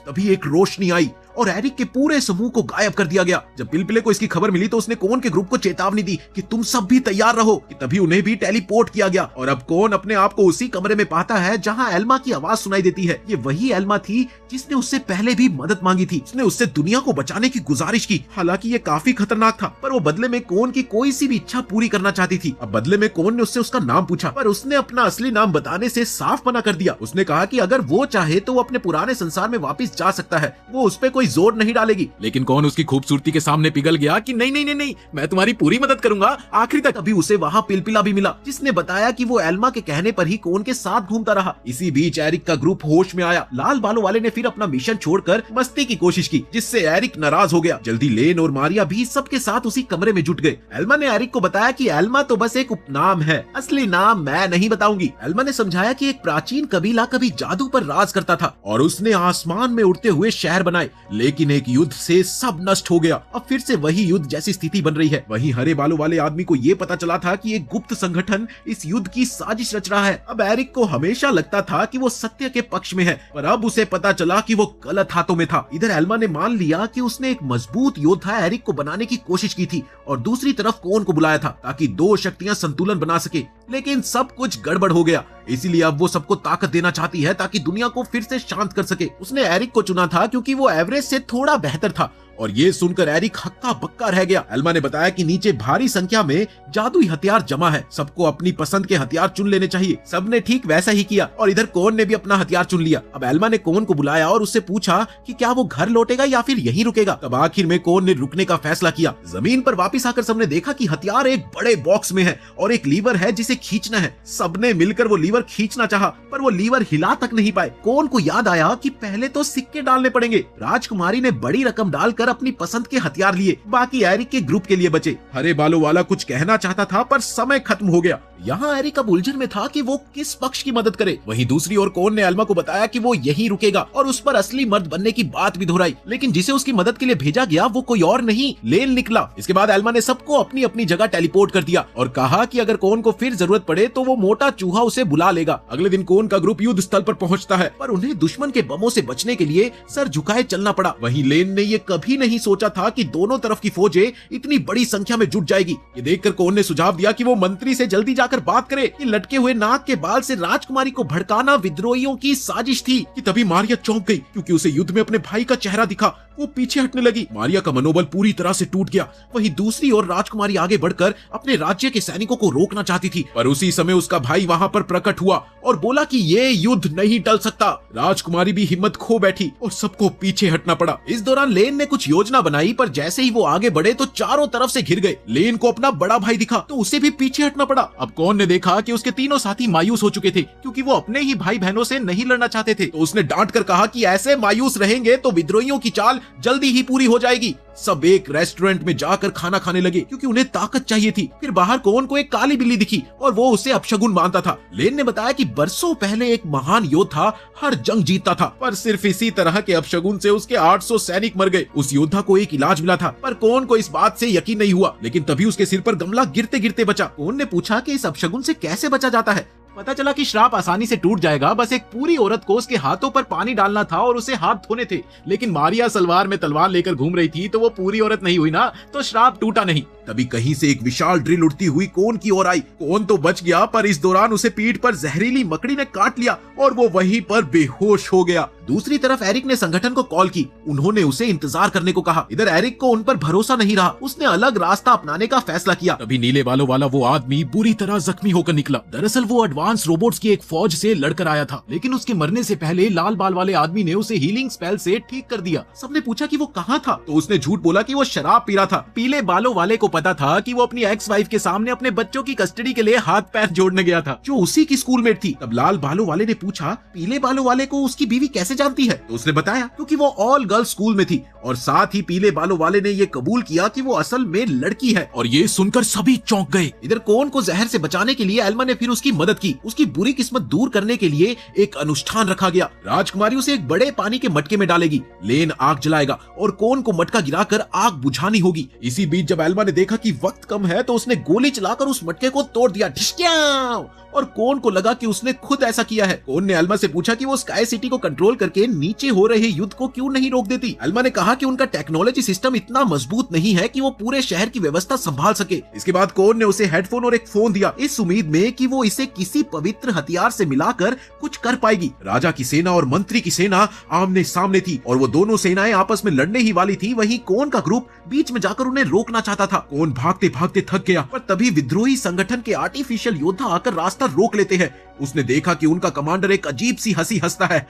तभी एक रोशनी आई और एरिक के पूरे समूह को गायब कर दिया गया। जब पिलपिले को इसकी खबर मिली तो उसने कोन के ग्रुप को चेतावनी दी कि तुम सब भी तैयार रहो। कि तभी उन्हें भी टेलीपोर्ट किया गया और अब कोन अपने आप को उसी कमरे में पाता है जहां एल्मा की आवाज सुनाई देती है। ये वही एल्मा थी जिसने उससे पहले भी मदद मांगी थी। उसने उससे दुनिया को बचाने की गुजारिश की। हालांकि ये काफी खतरनाक था, पर वो बदले में कोन की कोई सी भी इच्छा पूरी करना चाहती थी। अब बदले में कोन ने उससे उसका नाम पूछा, पर उसने अपना असली नाम बताने से साफ मना कर दिया। उसने कहा कि अगर वो चाहे तो वो अपने पुराने संसार में वापिस जा सकता है, वो उस पर कोई जोर नहीं डालेगी। लेकिन कौन उसकी खूबसूरती के सामने पिघल गया कि नहीं नहीं नहीं नहीं, मैं तुम्हारी पूरी मदद करूंगा आखिरी तक। अभी उसे वहां पिलपिला भी मिला, जिसने बताया कि वो एल्मा के कहने पर ही कोन के साथ घूमता रहा। इसी बीच एरिक का ग्रुप होश में आया। लाल बालों वाले ने फिर अपना मिशन छोड़कर मस्ती की कोशिश की, जिससे एरिक नाराज हो गया। जल्दी लेन और मारिया भी सबके साथ उसी कमरे में जुट गए। एल्मा ने एरिक को बताया कि एल्मा तो बस एक उपनाम है, असली नाम मैं नहीं बताऊंगी। एल्मा ने समझाया कि एक प्राचीन कबीला कभी जादू पर राज करता था और उसने आसमान में उड़ते हुए शहर बनाए, लेकिन एक युद्ध से सब नष्ट हो गया। अब फिर से वही युद्ध जैसी स्थिति बन रही है। वहीं हरे बालों वाले आदमी को यह पता चला था कि एक गुप्त संगठन इस युद्ध की साजिश रच रहा है। अब एरिक को हमेशा लगता था कि वो सत्य के पक्ष में है, पर अब उसे पता चला कि वो गलत हाथों में था। इधर एल्मा ने मान लिया कि उसने एक मजबूत योद्धा एरिक को बनाने की कोशिश की थी और दूसरी तरफ कोन को बुलाया था ताकि दो शक्तियां संतुलन बना सके, लेकिन सब कुछ गड़बड़ हो गया। इसीलिए अब वो सबको ताकत देना चाहती है ताकि दुनिया को फिर से शांत कर सके। उसने एरिक को चुना था क्योंकि वो एवरेज से थोड़ा बेहतर था और ये सुनकर एरिक हक्का बक्का रह गया। एल्मा ने बताया कि नीचे भारी संख्या में जादुई हथियार जमा है, सबको अपनी पसंद के हथियार चुन लेने चाहिए। सबने ठीक वैसा ही किया और इधर कोन ने भी अपना हथियार चुन लिया। अब एल्मा ने कोन को बुलाया और उससे पूछा कि क्या वो घर लौटेगा या फिर यहीं रुकेगा। तब आखिर में कोन ने रुकने का फैसला किया। जमीन पर वापिस आकर सबने देखा कि हथियार एक बड़े बॉक्स में है और एक लीवर है जिसे खींचना है। सबने मिलकर वो लीवर खींचना चाहा, पर वो लीवर हिला तक नहीं पाए। कोन को याद आया कि पहले तो सिक्के डालने पड़ेंगे। राजकुमारी ने बड़ी रकम डालकर अपनी पसंद के हथियार लिए, बाकी एरिक के ग्रुप के लिए बचे। हरे बालों वाला कुछ कहना चाहता था पर समय खत्म हो गया। यहाँ एरिक अब उलझन में था कि वो किस पक्ष की मदद करे। वहीं दूसरी ओर कोन ने एल्मा को बताया कि वो यहीं रुकेगा और उस पर असली मर्द बनने की बात भी दोहराई, लेकिन जिसे उसकी मदद के लिए भेजा गया वो कोई और नहीं, लेन निकला। इसके बाद एल्मा ने सबको अपनी अपनी जगह टेलीपोर्ट कर दिया और कहा कि अगर कोन को फिर जरूरत पड़े तो वो मोटा चूहा उसे बुला लेगा। अगले दिन कोन का ग्रुप युद्ध स्थल पर पहुंचता है, पर उन्हें दुश्मन के बमों से बचने के लिए सर झुकाए चलना पड़ा। वहीं लेन ने ये कभी नहीं सोचा था कि दोनों तरफ की फौजें इतनी बड़ी संख्या में जुट जाएगी। ये देखकर कोन ने सुझाव दिया कि वो मंत्री से जल्दी जाकर बात करे कि लटके हुए नाक के बाल से राजकुमारी को भड़काना विद्रोहियों की साजिश थी। कि तभी मारिया चौंक गई क्योंकि उसे युद्ध में अपने भाई का चेहरा दिखा। वो पीछे हटने लगी। मारिया का मनोबल पूरी तरह से टूट गया। वहीं दूसरी ओर राजकुमारी आगे बढ़कर अपने राज्य के सैनिकों को रोकना चाहती थी, पर उसी समय उसका भाई वहां पर प्रकट हुआ और बोला कि ये युद्ध नहीं टल सकता। राजकुमारी भी हिम्मत खो बैठी और सबको पीछे हटना पड़ा। इस दौरान लेन ने कुछ कुछ योजना बनाई, पर जैसे ही वो आगे बढ़े तो चारों तरफ से घिर गए। लेन को अपना बड़ा भाई दिखा तो उसे भी पीछे हटना पड़ा। अब कौन ने देखा कि उसके तीनों साथी मायूस हो चुके थे, क्योंकि वो अपने ही भाई बहनों से नहीं लड़ना चाहते थे। तो उसने डांट कर कहा कि ऐसे मायूस रहेंगे तो विद्रोहियों की चाल जल्दी ही पूरी हो जाएगी। सब एक रेस्टोरेंट में जाकर खाना खाने लगे, क्योंकि उन्हें ताकत चाहिए थी। फिर बाहर कौन को एक काली बिल्ली दिखी और वो उसे अपशगुन मानता था। लेन ने बताया कि बरसों पहले एक महान योद्धा हर जंग जीतता था, पर सिर्फ इसी तरह के अपशगुन से उसके 800 सैनिक मर गए। उस योद्धा को एक इलाज मिला था, पर कौन को इस बात से यकीन नहीं हुआ। लेकिन तभी उसके सिर पर गमला गिरते गिरते बचा। कौन ने पूछा कि इस अपशगुन से कैसे बचा जाता है। पता चला कि श्राप आसानी से टूट जाएगा, बस एक पूरी औरत को उसके हाथों पर पानी डालना था और उसे हाथ धोने थे। लेकिन मारिया सलवार में तलवार लेकर घूम रही थी, तो वो पूरी औरत नहीं हुई ना, तो श्राप टूटा नहीं। तभी कहीं से एक विशाल ड्रिल उड़ती हुई कौन की ओर आई। कौन तो बच गया, पर इस दौरान उसे पीठ पर जहरीली मकड़ी ने काट लिया और वो वहीं पर बेहोश हो गया। दूसरी तरफ एरिक ने संगठन को कॉल की। उन्होंने उसे इंतजार करने को कहा। इधर एरिक को उन पर भरोसा नहीं रहा, उसने अलग रास्ता अपनाने का फैसला किया। तभी नीले बालों वाला वो आदमी बुरी तरह जख्मी होकर निकला। दरअसल वो एडवांस रोबोट्स की एक फौज से लड़कर आया था, लेकिन उसके मरने से पहले लाल बाल वाले आदमी ने उसे हीलिंग स्पेल से ठीक कर दिया। सबने पूछा कि वो कहाँ था, तो उसने झूठ बोला कि वो शराब पी रहा था। पीले बालों वाले को पता था कि वो अपनी एक्स वाइफ के सामने अपने बच्चों की कस्टडी के लिए हाथ पैर जोड़ने गया था, जो उसी की स्कूलमेट थी। तब लाल बालों वाले ने पूछा पीले बालों वाले को उसकी बीवी कैसे जानती है, तो उसने बताया क्योंकि वो ऑल गर्ल्स स्कूल में थी। और साथ ही पीले बालों वाले ने ये कबूल किया कि वो असल में लड़की है। और ये सुनकर सभी चौंक गए। इधर कौन को जहर से बचाने के लिए एल्मा ने फिर उसकी मदद की। उसकी बुरी किस्मत दूर करने के लिए एक अनुष्ठान रखा गया। राजकुमारी उसे एक बड़े पानी के मटके में डालेगी, लेन आग जलाएगा और कौन को मटका गिराकर आग बुझानी होगी। इसी बीच जब एल्मा ने देखा कि वक्त कम है, तो उसने गोली चलाकर उस मटके को तोड़ दिया। ढिशक्यां! और कौन को लगा कि उसने खुद ऐसा किया है। कौन ने एल्मा से पूछा कि वो स्काई सिटी को कंट्रोल करके नीचे हो रहे युद्ध को क्यों नहीं रोक देती। एल्मा ने कहा कि उनका टेक्नोलॉजी सिस्टम इतना मजबूत नहीं है कि वो पूरे शहर की व्यवस्था संभाल सके। इसके बाद कौन ने उसे हेडफोन और एक फोन दिया, इस उम्मीद में कि वो इसे किसी पवित्र हथियार से मिलाकर कुछ कर पाएगी। राजा की सेना और मंत्री की सेना आमने सामने थी और वो दोनों सेनाएं आपस में लड़ने ही वाली थी। वहीं कौन का ग्रुप बीच में जाकर उन्हें रोकना चाहता था। कौन भागते भागते थक गया, पर तभी विद्रोही संगठन के आर्टिफिशियल योद्धा आकर रास्ता रोक लेते हैं। उसने देखा कि उनका कमांडर एक अजीब सी हंसी हंसता है।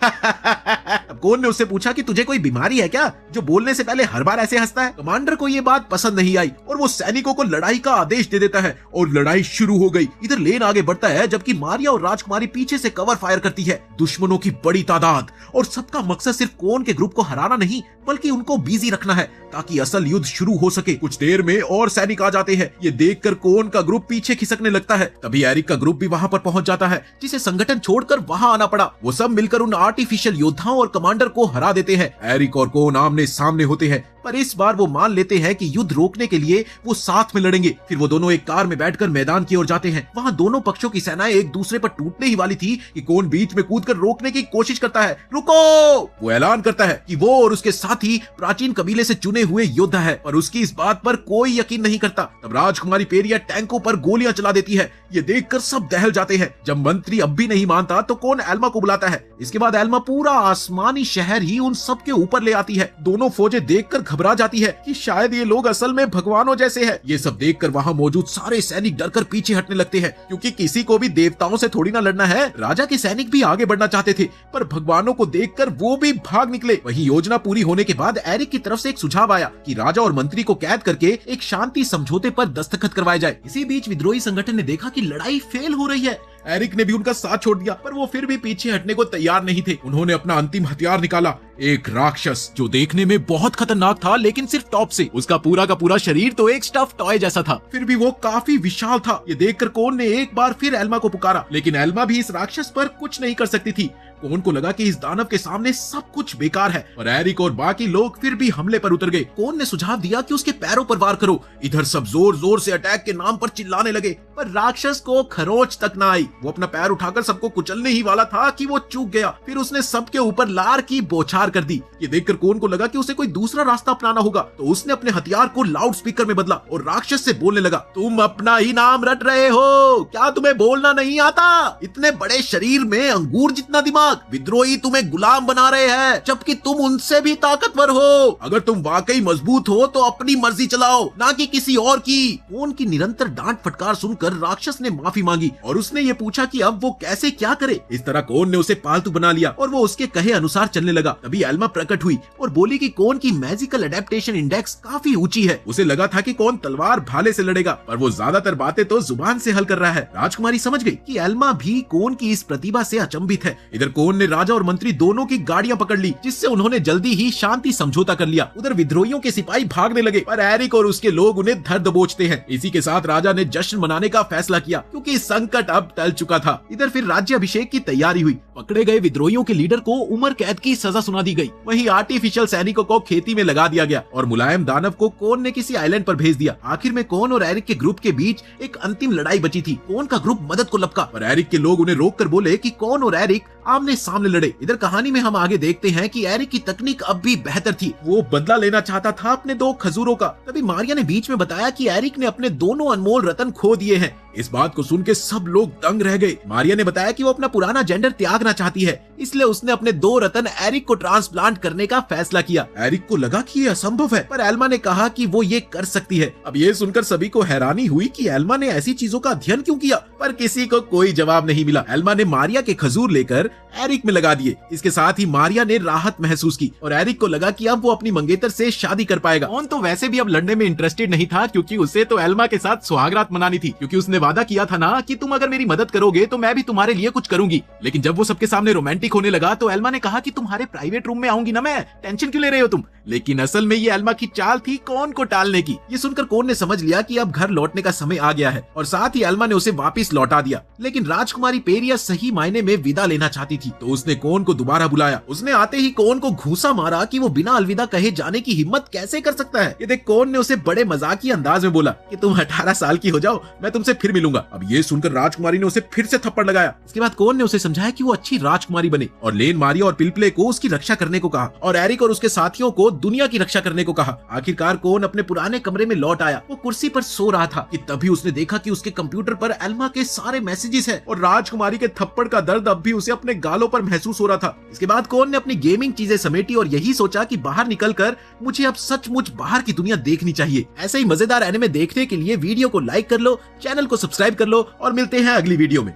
कौन ने उससे पूछा कि तुझे कोई बीमारी है क्या, जो बोलने से पहले हर बार ऐसे हंसता है। कमांडर को ये बात पसंद नहीं आई और वो सैनिकों को लड़ाई का आदेश दे देता है और लड़ाई शुरू हो गई। इधर लेन आगे बढ़ता है, जबकि मारिया और राजकुमारी पीछे से कवर फायर करती है। दुश्मनों की बड़ी तादाद और सबका मकसद सिर्फ कौन के ग्रुप को हराना नहीं, बल्कि उनको बिजी रखना है ताकि असल युद्ध शुरू हो सके। कुछ देर में और सैनिक आ जाते हैं। ये देखकर कौन का ग्रुप पीछे खिसकने लगता है। तभी एरिक का ग्रुप भी वहां पर पहुंच जाता है, जिसे संगठन छोड़कर वहां आना पड़ा। वो सब मिलकर उन आर्टिफिशियल योद्धाओं और कमांडर को हरा देते हैं। एरिक और कौन आमने सामने होते हैं, पर इस बार वो मान लेते हैं कि युद्ध रोकने के लिए वो साथ में लड़ेंगे। फिर वो दोनों एक कार में बैठकर मैदान की ओर जाते हैं। वहां दोनों पक्षों की सेनाएं एक दूसरे पर टूटने ही वाली थी कि कौन बीच में कूदकर रोकने की कोशिश करता है। रुको! वो ऐलान करता है कि वो और उसके साथी प्राचीन कबीले से चुने हुए योद्धा है, पर उसकी इस बात पर कोई यकीन नहीं करता। तब राजकुमारी पेरिया टैंकों पर गोलियां चला देती है। ये देखकर सब दहल जाते हैं। जब मंत्री अब भी नहीं मानता, तो कौन एल्मा को बुलाता है। इसके बाद एल्मा पूरा आसमानी शहर ही उन सबके ऊपर ले आती है। दोनों फौजें देखकर घबरा जाती है कि शायद ये लोग असल में भगवानों जैसे हैं। ये सब देखकर वहां मौजूद सारे सैनिक डरकर पीछे हटने लगते हैं, क्योंकि किसी को भी देवताओं से थोड़ी ना लड़ना है। राजा के सैनिक भी आगे बढ़ना चाहते थे, पर भगवानों को देखकर वो भी भाग निकले। वहीं योजना पूरी होने के बाद एरिक की तरफ से एक सुझाव आया कि राजा और मंत्री को कैद करके एक शांति समझौते पर दस्तखत करवाए जाए। इसी बीच विद्रोही संगठन ने देखा कि लड़ाई फेल हो रही है। एरिक ने भी उनका साथ छोड़ दिया, पर वो फिर भी पीछे हटने को तैयार नहीं थे। उन्होंने अपना अंतिम हथियार निकाला, एक राक्षस, जो देखने में बहुत खतरनाक था, लेकिन सिर्फ टॉप से। उसका पूरा का पूरा शरीर तो एक स्टफ टॉय जैसा था, फिर भी वो काफी विशाल था। ये देखकर कौन ने एक बार फिर एल्मा को पुकारा, लेकिन एल्मा भी इस राक्षस पर कुछ नहीं कर सकती थी। कौन को लगा कि इस दानव के सामने सब कुछ बेकार है, और एरिक और बाकी लोग फिर भी हमले पर उतर गए। कौन ने सुझाव दिया कि उसके पैरों पर वार करो। इधर सब जोर जोर से अटैक के नाम पर चिल्लाने लगे, पर राक्षस को खरोच तक न आई। वो अपना पैर उठाकर सबको कुचलने ही वाला था कि वो चूक गया। फिर उसने सबके ऊपर लार की बौछार कर दी। ये देखकर कौन को लगा कि उसे कोई दूसरा रास्ता अपनाना होगा, तो उसने अपने हथियार को लाउड स्पीकर में बदला और राक्षस से बोलने लगा, तुम अपना ही नाम रट रहे हो, क्या तुम्हें बोलना नहीं आता? इतने बड़े शरीर में अंगूर जितना दिमाग, विद्रोही तुम्हें गुलाम बना रहे हैं, जबकि तुम उनसे भी ताकतवर हो। अगर तुम वाकई मजबूत हो तो अपनी मर्जी चलाओ, ना कि किसी और की। कौन की निरंतर डांट फटकार सुनकर राक्षस ने माफी मांगी और उसने ये पूछा कि अब वो कैसे क्या करे। इस तरह कौन ने उसे पालतू बना लिया और वो उसके कहे अनुसार चलने लगा। तभी तभी एल्मा प्रकट हुई और बोली कि कौन की मैजिकल एडेप्टेशन इंडेक्स काफी ऊंची है। उसे लगा था कि कौन तलवार भाले से लड़ेगा, पर वो ज्यादातर बातें तो जुबान से हल कर रहा है। राजकुमारी समझ गई कि एल्मा भी कौन की इस प्रतिभा से अचंभित है। इधर कौन ने राजा और मंत्री दोनों की गाड़ियां पकड़ ली, जिससे उन्होंने जल्दी ही शांति समझौता कर लिया। उधर विद्रोहियों के सिपाही भागने लगे, पर एरिक और उसके लोग उन्हें धर दबोचते हैं। इसी के साथ राजा ने जश्न मनाने का फैसला किया, क्योंकि संकट अब टल चुका था। इधर फिर राज्याभिषेक की तैयारी हुई। पकड़े गए विद्रोहियों के लीडर को उम्र कैद की सजा सुना दी गई। वहीं आर्टिफिशियल सैनिकों को खेती में लगा दिया गया और मुलायम दानव को कौन ने किसी आइलैंड पर भेज दिया। आखिर में कौन और एरिक के ग्रुप के बीच एक अंतिम लड़ाई बची थी। कौन का ग्रुप मदद को लपका, पर एरिक के लोग उन्हें रोक कर बोले कि कौन और एरिक आमने सामने लड़े। इधर कहानी में हम आगे देखते हैं कि एरिक की तकनीक अब भी बेहतर थी। वो बदला लेना चाहता था अपने 2 खजूरों का। तभी मारिया ने बीच में बताया कि एरिक ने अपने दोनों अनमोल रतन खो दिए हैं। इस बात को सुन के सब लोग दंग रह गए। मारिया ने बताया कि वो अपना पुराना जेंडर त्यागना चाहती है, इसलिए उसने अपने 2 रतन एरिक को ट्रांसप्लांट करने का फैसला किया। एरिक को लगा कि ये असंभव है, पर एल्मा ने कहा कि वो ये कर सकती है। अब ये सुनकर सभी को हैरानी हुई कि एल्मा ने ऐसी चीजों का अध्ययन क्यों किया, पर किसी को कोई जवाब नहीं मिला। एल्मा ने मारिया के खजूर लेकर एरिक में लगा दिए। इसके साथ ही मारिया ने राहत महसूस की और एरिक को लगा कि अब वो अपनी मंगेतर से शादी कर पाएगा। कौन तो वैसे भी अब लड़ने में इंटरेस्टेड नहीं था, क्योंकि उसे तो एल्मा के साथ सुहागरात मनानी थी, क्योंकि उसने वादा किया था ना कि तुम अगर मेरी मदद करोगे तो मैं भी तुम्हारे लिए कुछ करूंगी। लेकिन जब वो सबके सामने रोमांटिक होने लगा तो एल्मा ने कहा कि तुम्हारे प्राइवेट रूम में आऊंगी ना मैं, टेंशन क्यों ले रहे हो तुम। लेकिन असल में ये एल्मा की चाल थी कौन को टालने की। ये सुनकर कौन ने समझ लिया कि अब घर लौटने का समय आ गया है और साथ ही एल्मा ने उसे वापस लौटा दिया। लेकिन राजकुमारी पेरिया सही मायने में विदा लेना चाहती थी, तो उसने कौन को दोबारा बुलाया। उसने आते ही कौन को घूसा मारा कि वो बिना अलविदा कहे जाने की हिम्मत कैसे कर सकता है। ये देख कौन ने उसे बड़े मजाकी अंदाज में बोला कि तुम 18 साल की हो जाओ, मैं तुमसे फिर मिलूंगा। अब ये सुनकर राजकुमारी ने उसे फिर से थप्पड़ लगाया। इसके बाद कौन ने उसे समझाया कि वो अच्छी राजकुमारी बने और लेन मारिया और पिलपले को उसकी रक्षा करने को कहा और एरिक और उसके साथियों को दुनिया की रक्षा करने को कहा। आखिरकार कौन अपने पुराने कमरे में लौट आया। वो कुर्सी पर सो रहा था कि तभी उसने देखा कि उसके कंप्यूटर पर एल्मा के सारे मैसेजेस हैं और राजकुमारी के थप्पड़ का दर्द अब भी उसे अपने गालों पर महसूस हो रहा था। इसके बाद कौन ने अपनी गेमिंग चीजें समेटी और यही सोचा कि बाहर निकलकर मुझे अब सचमुच बाहर की दुनिया देखनी चाहिए। ऐसे ही मजेदार एनिमे देखने के लिए वीडियो को लाइक कर लो, चैनल को सब्सक्राइब कर लो और मिलते हैं अगली वीडियो में।